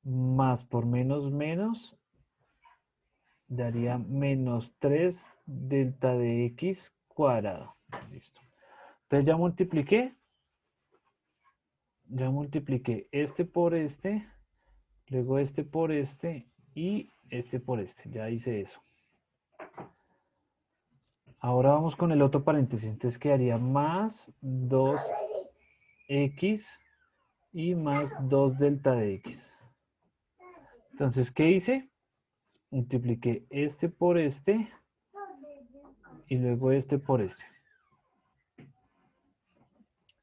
más por menos menos, daría menos 3 delta de x cuadrado. Listo. Entonces ya multipliqué este por este, luego este por este y este por este. Ya hice eso. Ahora vamos con el otro paréntesis. Entonces quedaría más 2x y más 2 delta de x. Entonces, ¿qué hice? Multipliqué este por este y luego este por este.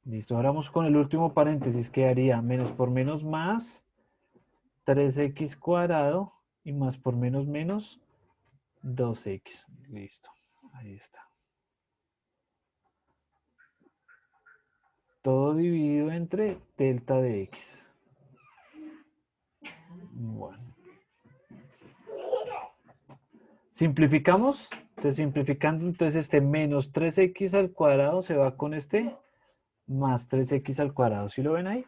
Listo, ahora vamos con el último paréntesis. Quedaría menos por menos más 3x cuadrado y más por menos menos 2x. Listo, ahí está. Todo dividido entre delta de x. Bueno. Simplificamos. Entonces, simplificando, entonces este menos 3x al cuadrado se va con este más 3x al cuadrado. ¿Sí lo ven ahí?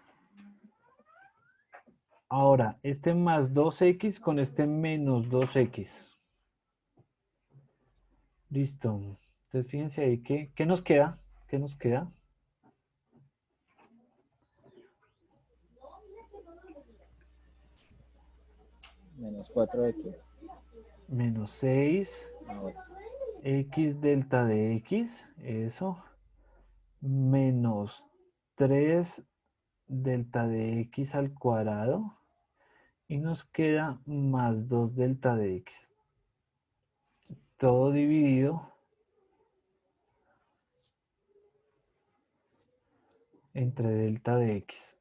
Ahora, este más 2x con este menos 2x. Listo. Entonces, fíjense ahí que, ¿qué nos queda? ¿Qué nos queda? Menos 4x. Menos 6 Ahora, x delta de x, eso, menos 3 delta de x al cuadrado, y nos queda más 2 delta de x. Todo dividido entre delta de x.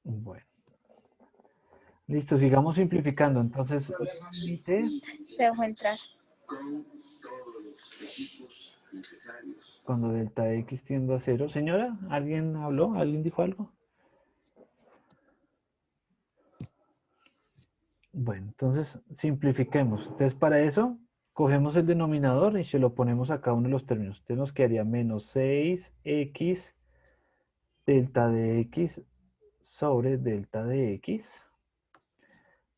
Bueno. Listo, sigamos simplificando. Entonces, límite Te dejo entrar. cuando delta de x tiende a 0. Señora, ¿alguien habló? ¿Alguien dijo algo? Bueno, entonces simplifiquemos. Entonces, para eso, cogemos el denominador y se lo ponemos a cada uno de los términos. Entonces nos quedaría menos 6x delta de x sobre delta de x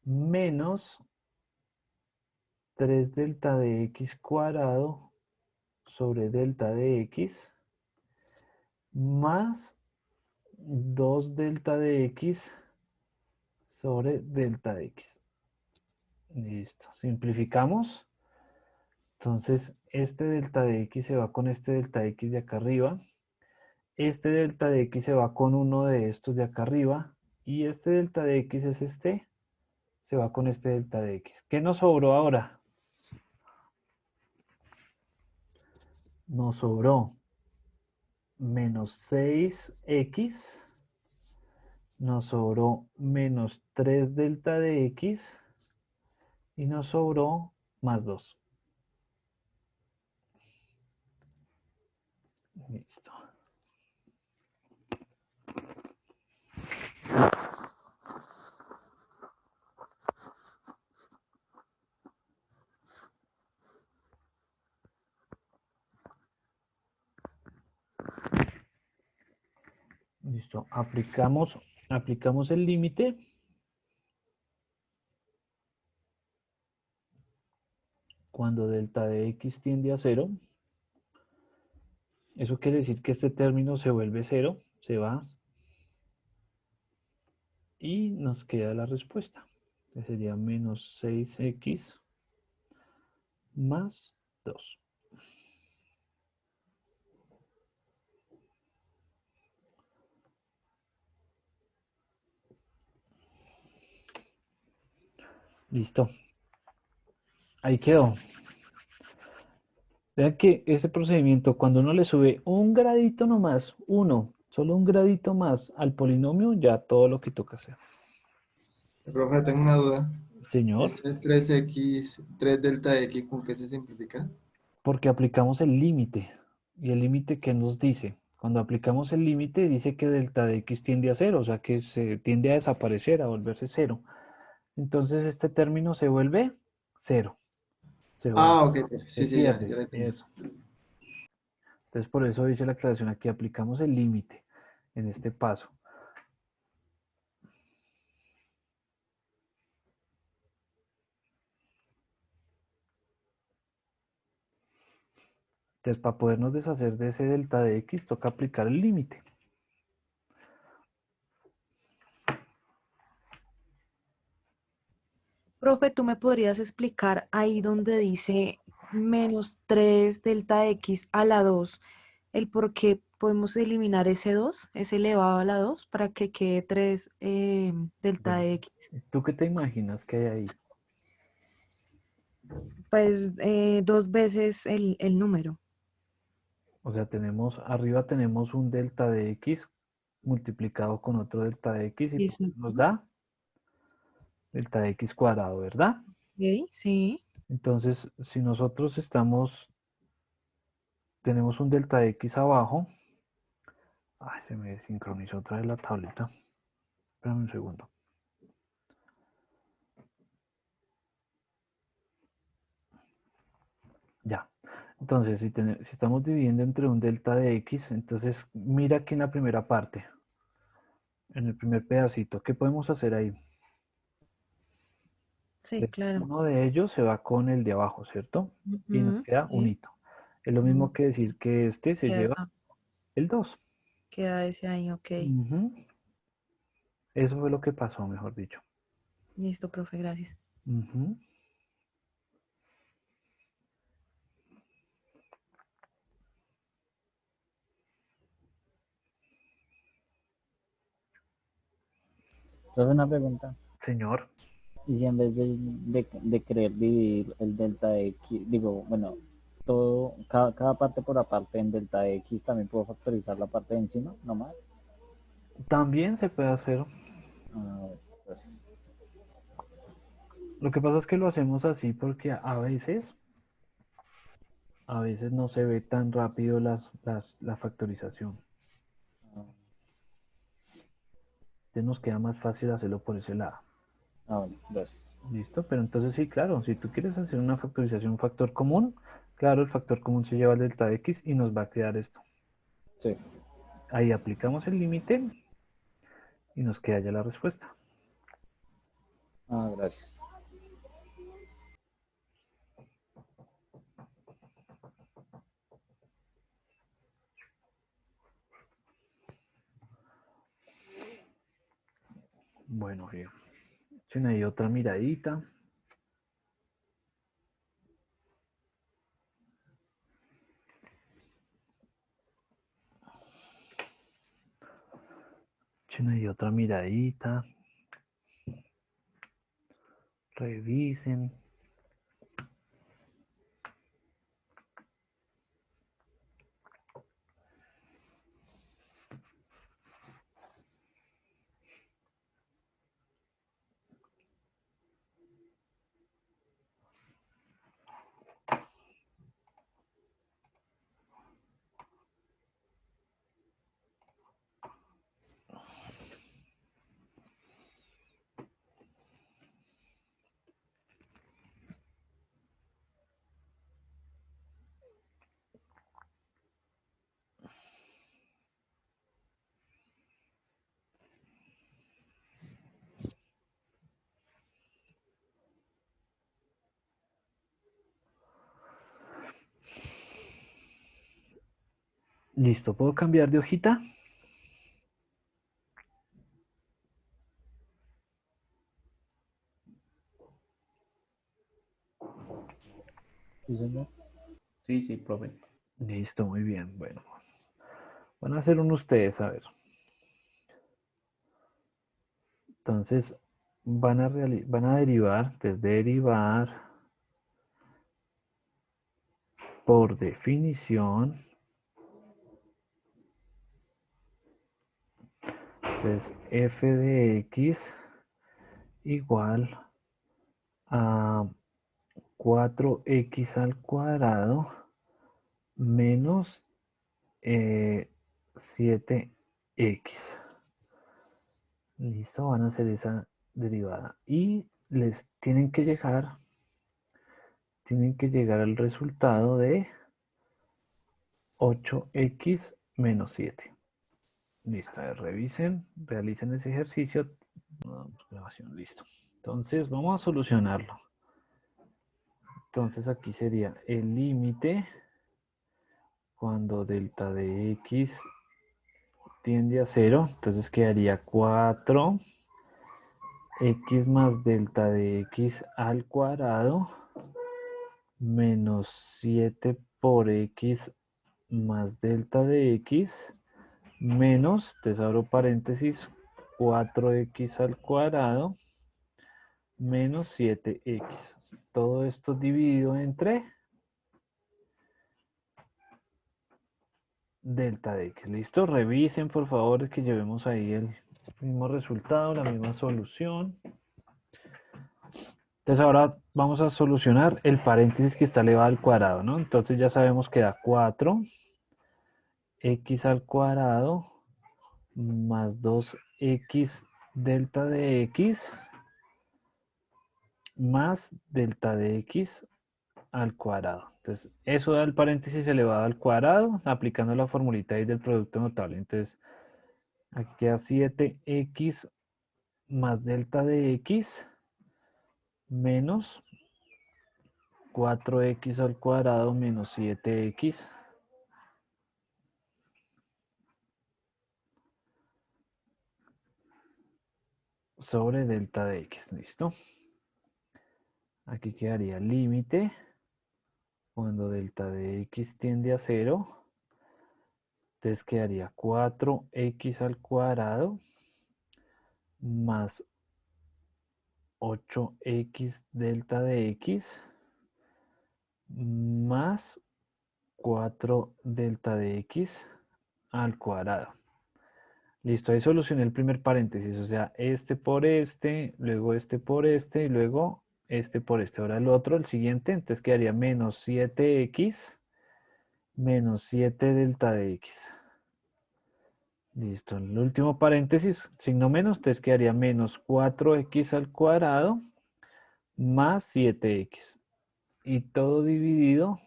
menos 3 delta de x cuadrado sobre delta de x más 2 delta de x sobre delta de x. Listo. Simplificamos. Entonces, este delta de x se va con este delta de x de acá arriba. Este delta de x se va con uno de estos de acá arriba. Y este delta de x es este. Se va con este delta de x. ¿Qué nos sobró ahora? Nos sobró menos 6x. Nos sobró menos 3 delta de x. Y nos sobró más 2. Listo. Listo. Aplicamos el límite. Cuando delta de x tiende a 0. Eso quiere decir que este término se vuelve 0, se va. Y nos queda la respuesta, que sería menos 6x más 2. Listo. Ahí quedó. Vean que ese procedimiento, cuando uno le sube un gradito nomás, solo un gradito más al polinomio, ya todo lo que toca hacer. Profe, tengo una duda. Señor, Ese 3x, 3 delta x, ¿con qué se simplifica? porque aplicamos el límite. ¿Y el límite qué nos dice? Cuando aplicamos el límite dice que delta de x tiende a cero, o sea que se tiende a desaparecer, a volverse cero. Entonces este término se vuelve cero. Se va, Ah, ok, se sí, sí, ya pierde. lo entendí. Eso. Entonces por eso dice la aclaración aquí, aplicamos el límite en este paso. Entonces para podernos deshacer de ese delta de x toca aplicar el límite. Profe, ¿tú me podrías explicar ahí donde dice menos 3 delta x a la 2, el por qué podemos eliminar ese 2, ese elevado a la 2, para que quede 3 delta Bueno, x? ¿tú qué te imaginas que hay ahí? Pues 2 veces el número. O sea, arriba tenemos un delta de x multiplicado con otro delta de x y pues nos Exacto. da delta de x cuadrado, ¿verdad? Ok, sí. Entonces, si nosotros tenemos un delta de x abajo, ay, se me desincronizó otra vez la tableta. Espérame un segundo. Ya. Entonces, si estamos dividiendo entre un delta de x, entonces mira aquí en la primera parte, en el primer pedacito, ¿qué podemos hacer ahí? Sí, claro. Uno de ellos se va con el de abajo, ¿cierto? Y nos Ujú, queda un sí. hito. Es lo Mm, mismo que decir que este se queda, lleva el 2. queda ese ahí, ok. Ujú. Eso fue lo que pasó, mejor dicho. Listo, profe, gracias. Ujú. Entonces una pregunta. Señor, Y si en vez de querer dividir el delta x, digo, bueno, todo, cada parte por aparte en delta x, también puedo factorizar la parte de encima, nomás. también se puede hacer. Ah, pues, Lo que pasa es que lo hacemos así porque a veces no se ve tan rápido la factorización. ah, Entonces nos queda más fácil hacerlo por ese lado. bueno, gracias. ¿Listo? Pero entonces sí, claro, si tú quieres hacer una factorización, un factor común, claro, el factor común se lleva el delta de x y nos va a quedar esto. Sí. Ahí aplicamos el límite y nos queda ya la respuesta. Ah, gracias. Bueno, sí. Tiene ahí otra miradita. Tiene ahí otra miradita. Revisen. Listo, ¿puedo cambiar de hojita? Sí, señor. Sí, sí, profe. Listo, muy bien. Bueno, van a hacer uno ustedes, a ver. Entonces, van a derivar, entonces derivar por definición. Entonces, f de x igual a 4x al cuadrado menos 7x. Listo, van a hacer esa derivada. Y les tienen que llegar al resultado de 8x menos 7. Listo, a ver, revisen, realicen ese ejercicio. Grabación, listo. Entonces, vamos a solucionarlo. Entonces, aquí sería el límite cuando delta de x tiende a 0. Entonces, quedaría 4x más delta de x al cuadrado menos 7 por x más delta de x menos, entonces abro paréntesis, 4x al cuadrado menos 7x. Todo esto dividido entre delta de x. ¿Listo? Revisen, por favor, que llevemos ahí el mismo resultado, la misma solución. Entonces ahora vamos a solucionar el paréntesis que está elevado al cuadrado, ¿no? Entonces ya sabemos que da 4x al cuadrado más 2x delta de x más delta de x al cuadrado. Entonces, eso da el paréntesis elevado al cuadrado, aplicando la formulita ahí del producto notable. Entonces, aquí queda 7x más delta de x menos 4x al cuadrado menos 7x sobre delta de x. ¿Listo? Aquí quedaría el límite cuando delta de x tiende a 0. Entonces quedaría 4x al cuadrado más 8x delta de x más 4 delta de x al cuadrado. Listo, ahí solucioné el primer paréntesis, o sea, este por este, luego este por este y luego este por este. Ahora el otro, el siguiente, entonces quedaría menos 7x menos 7 delta de x. Listo, el último paréntesis, signo menos, entonces quedaría menos 4x al cuadrado más 7x. Y todo dividido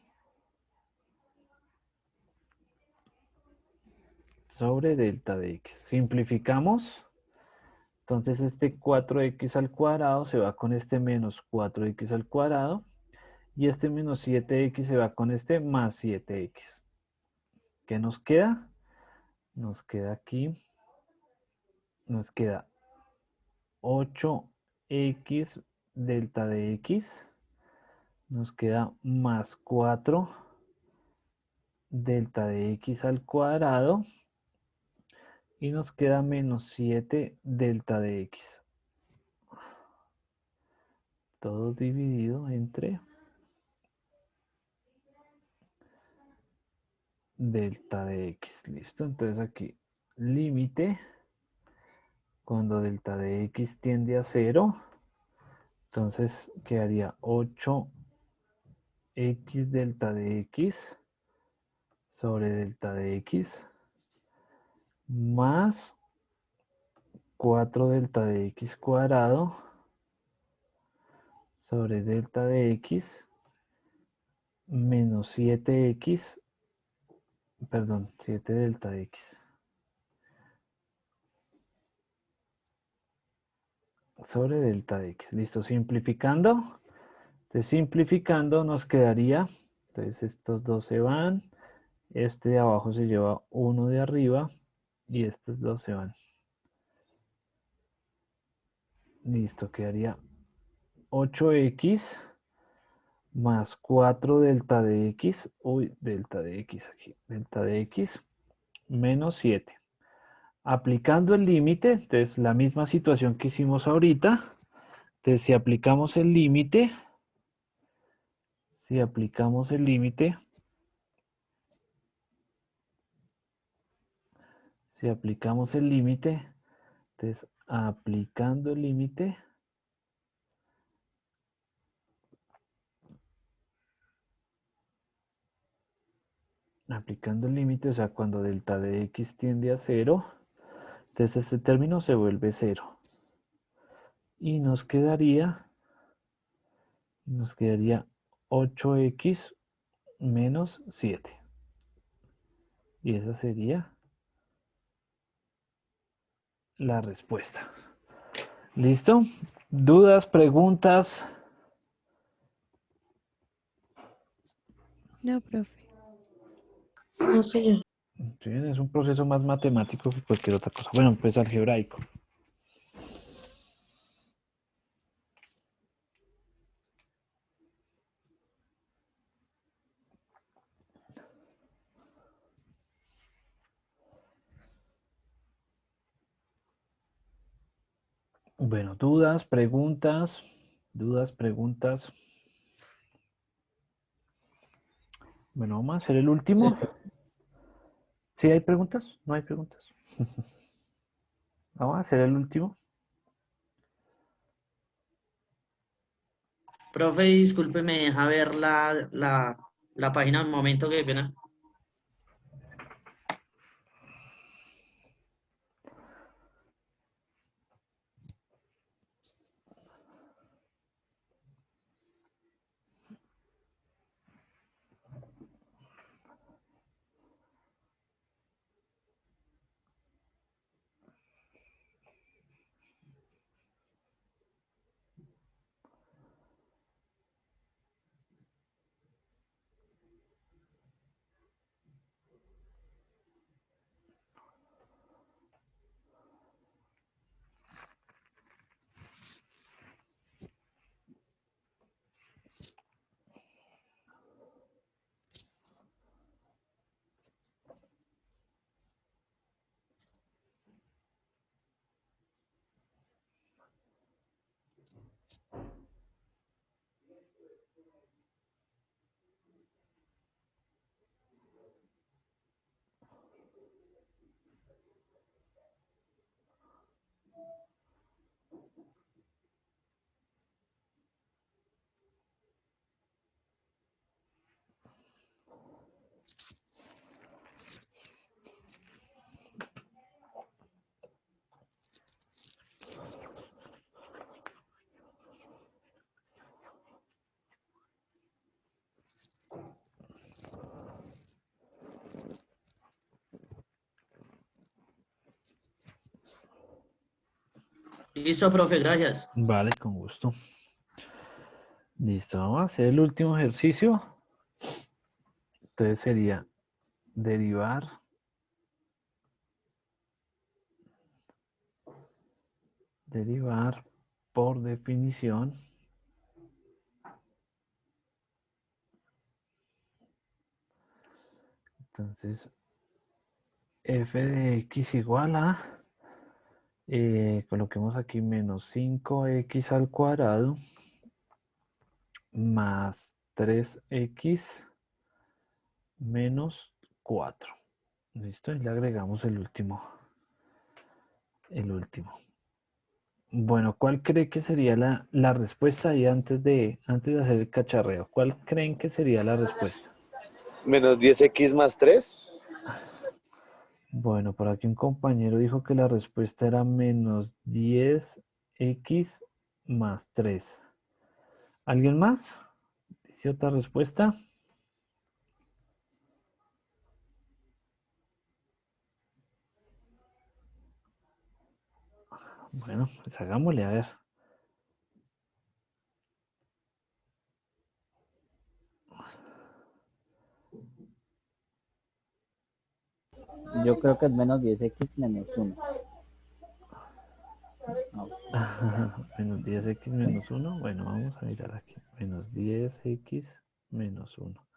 sobre delta de x. Simplificamos. Entonces este 4x al cuadrado se va con este menos 4x al cuadrado. Y este menos 7x se va con este más 7x. ¿Qué nos queda? Nos queda aquí. Nos queda 8x delta de x. Nos queda más 4 delta de x al cuadrado. Y nos queda menos 7 delta de x. Todo dividido entre delta de x. Listo. Entonces aquí límite cuando delta de x tiende a 0. Entonces quedaría 8x delta de x sobre delta de x más 4 delta de x cuadrado sobre delta de x menos 7x, perdón, 7 delta de x sobre delta de x. Listo, simplificando. Entonces, simplificando nos quedaría, entonces estos dos se van, este de abajo se lleva uno de arriba y estos dos se van. Listo, quedaría 8x más 4 delta de x, uy, delta de x aquí, delta de x menos 7. Aplicando el límite, entonces la misma situación que hicimos ahorita, entonces si aplicamos el límite, entonces aplicando el límite, aplicando el límite, o sea, cuando delta de x tiende a 0, entonces este término se vuelve 0. Y nos quedaría 8x menos 7. Y esa sería la respuesta. ¿Listo? ¿Dudas, preguntas? No, profe. No, señor. Sí, es un proceso más matemático que cualquier otra cosa. Bueno, pues algebraico. Bueno, dudas, preguntas. Dudas, preguntas. Bueno, vamos a hacer el último. ¿Sí hay preguntas? ¿No hay preguntas? Vamos a hacer el último. Profe, disculpe, me deja ver la página un momento, que pena. Listo, profe, gracias. Vale, con gusto. Listo, vamos a hacer el último ejercicio. Entonces sería derivar por definición entonces f de x igual a coloquemos aquí menos 5x al cuadrado más 3x menos 4. ¿Listo? Y le agregamos el último. Bueno, ¿cuál cree que sería la respuesta ahí antes de hacer el cacharreo? ¿Cuál creen que sería la respuesta? Menos 10x más 3. Bueno, por aquí un compañero dijo que la respuesta era menos 10x más 3. ¿Alguien más? ¿Dice otra respuesta? Bueno, pues hagámosle a ver. Yo creo que es menos 10x menos 1. No. Menos 10x menos 1. Bueno, vamos a mirar aquí. Menos 10x menos 1. Vamos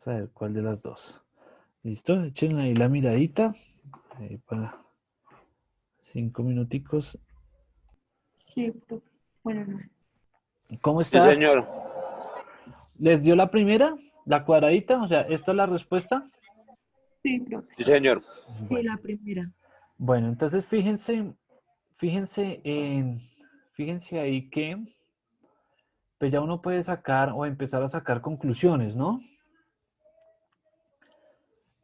a ver cuál de las dos. ¿Listo? Echen ahí la miradita. Ahí para 5 minuticos. Sí, profe. Bueno, no. ¿Cómo Sí, estás? señor. ¿Les dio la primera? ¿La cuadradita? O sea, ¿esta es la respuesta? Sí, profe. Sí, señor. Sí, la primera. Bueno, entonces fíjense ahí que pues ya uno puede sacar o empezar a sacar conclusiones, ¿no?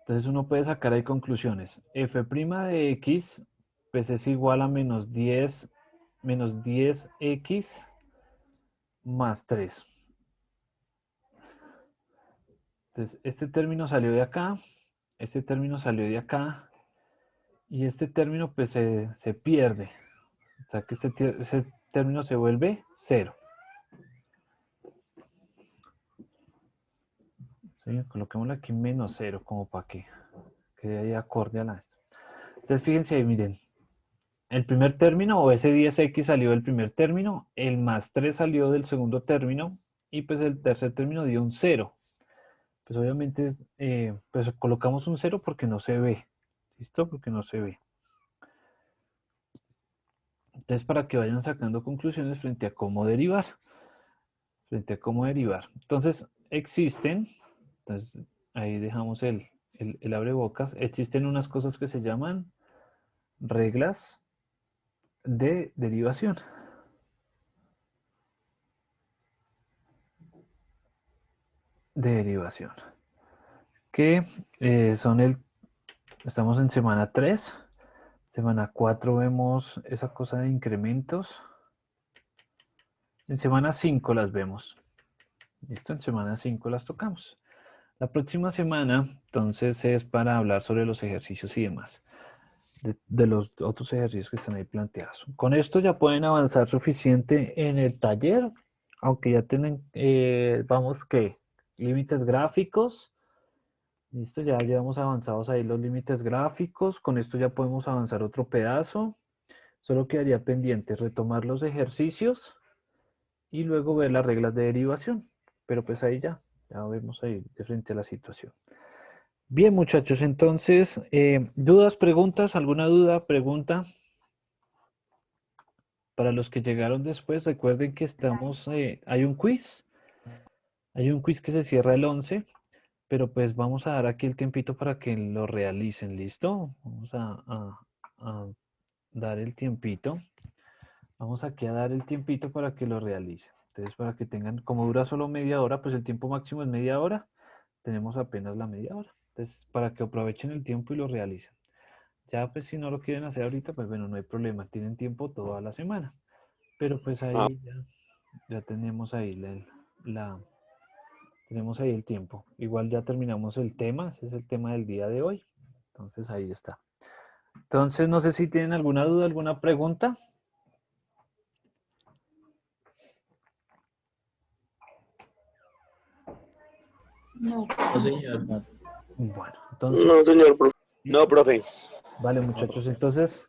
Entonces uno puede sacar ahí conclusiones. F' de X pues es igual a menos 10X más 3. Entonces este término salió de acá, este término salió de acá y este término pues se pierde. O sea que ese término se vuelve 0. ¿Sí? Coloquémosle aquí menos 0 como para que quede ahí acorde a la esta. Entonces fíjense ahí, miren. El primer término o ese 10x salió del primer término, el más 3 salió del segundo término y pues el tercer término dio un 0. Pues obviamente pues colocamos un 0 porque no se ve. ¿Listo? Porque no se ve. Entonces para que vayan sacando conclusiones frente a cómo derivar. Frente a cómo derivar. Entonces existen, entonces ahí dejamos el abrebocas, existen unas cosas que se llaman reglas de derivación. Que estamos en semana 3, semana 4 vemos esa cosa de incrementos, en semana 5 las vemos, listo, en semana 5 las tocamos. La próxima semana entonces es para hablar sobre los ejercicios y demás, de los otros ejercicios que están ahí planteados. Con esto ya pueden avanzar suficiente en el taller, aunque ya tienen, vamos que, límites gráficos. Listo, ya llevamos avanzados ahí los límites gráficos. Con esto ya podemos avanzar otro pedazo. Solo quedaría pendiente retomar los ejercicios y luego ver las reglas de derivación. Pero pues ahí ya vemos ahí de frente a la situación. Bien, muchachos, entonces, ¿dudas, preguntas? ¿Alguna duda, pregunta? Para los que llegaron después, recuerden que estamos, hay un quiz. Hay un quiz que se cierra el 11. Pero pues vamos a dar aquí el tiempito para que lo realicen, ¿listo? Vamos a dar el tiempito. Vamos aquí a dar el tiempito para que lo realicen. Entonces, para que tengan, como dura solo media hora, pues el tiempo máximo es media hora. Tenemos apenas la media hora. Entonces, para que aprovechen el tiempo y lo realicen. Ya, pues si no lo quieren hacer ahorita, pues bueno, no hay problema. Tienen tiempo toda la semana. Pero pues ahí ya tenemos ahí tenemos ahí el tiempo. Igual ya terminamos el tema. Ese es el tema del día de hoy. Entonces ahí está. Entonces no sé si tienen alguna duda, alguna pregunta. No, señor. Bueno, entonces. No, señor, profe. No, profe. Vale, muchachos. Entonces,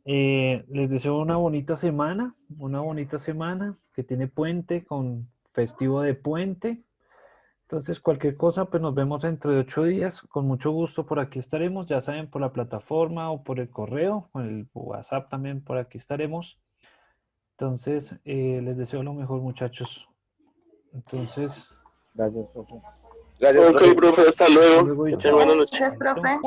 les deseo una bonita semana. Una bonita semana que tiene puente con festivo de puente. Entonces, cualquier cosa, pues nos vemos dentro de 8 días. Con mucho gusto por aquí estaremos. Ya saben, por la plataforma o por el correo, con el WhatsApp también por aquí estaremos. Entonces, les deseo lo mejor, muchachos. Entonces. Gracias, profe. Gracias, profe. Hasta luego. Gracias, profe.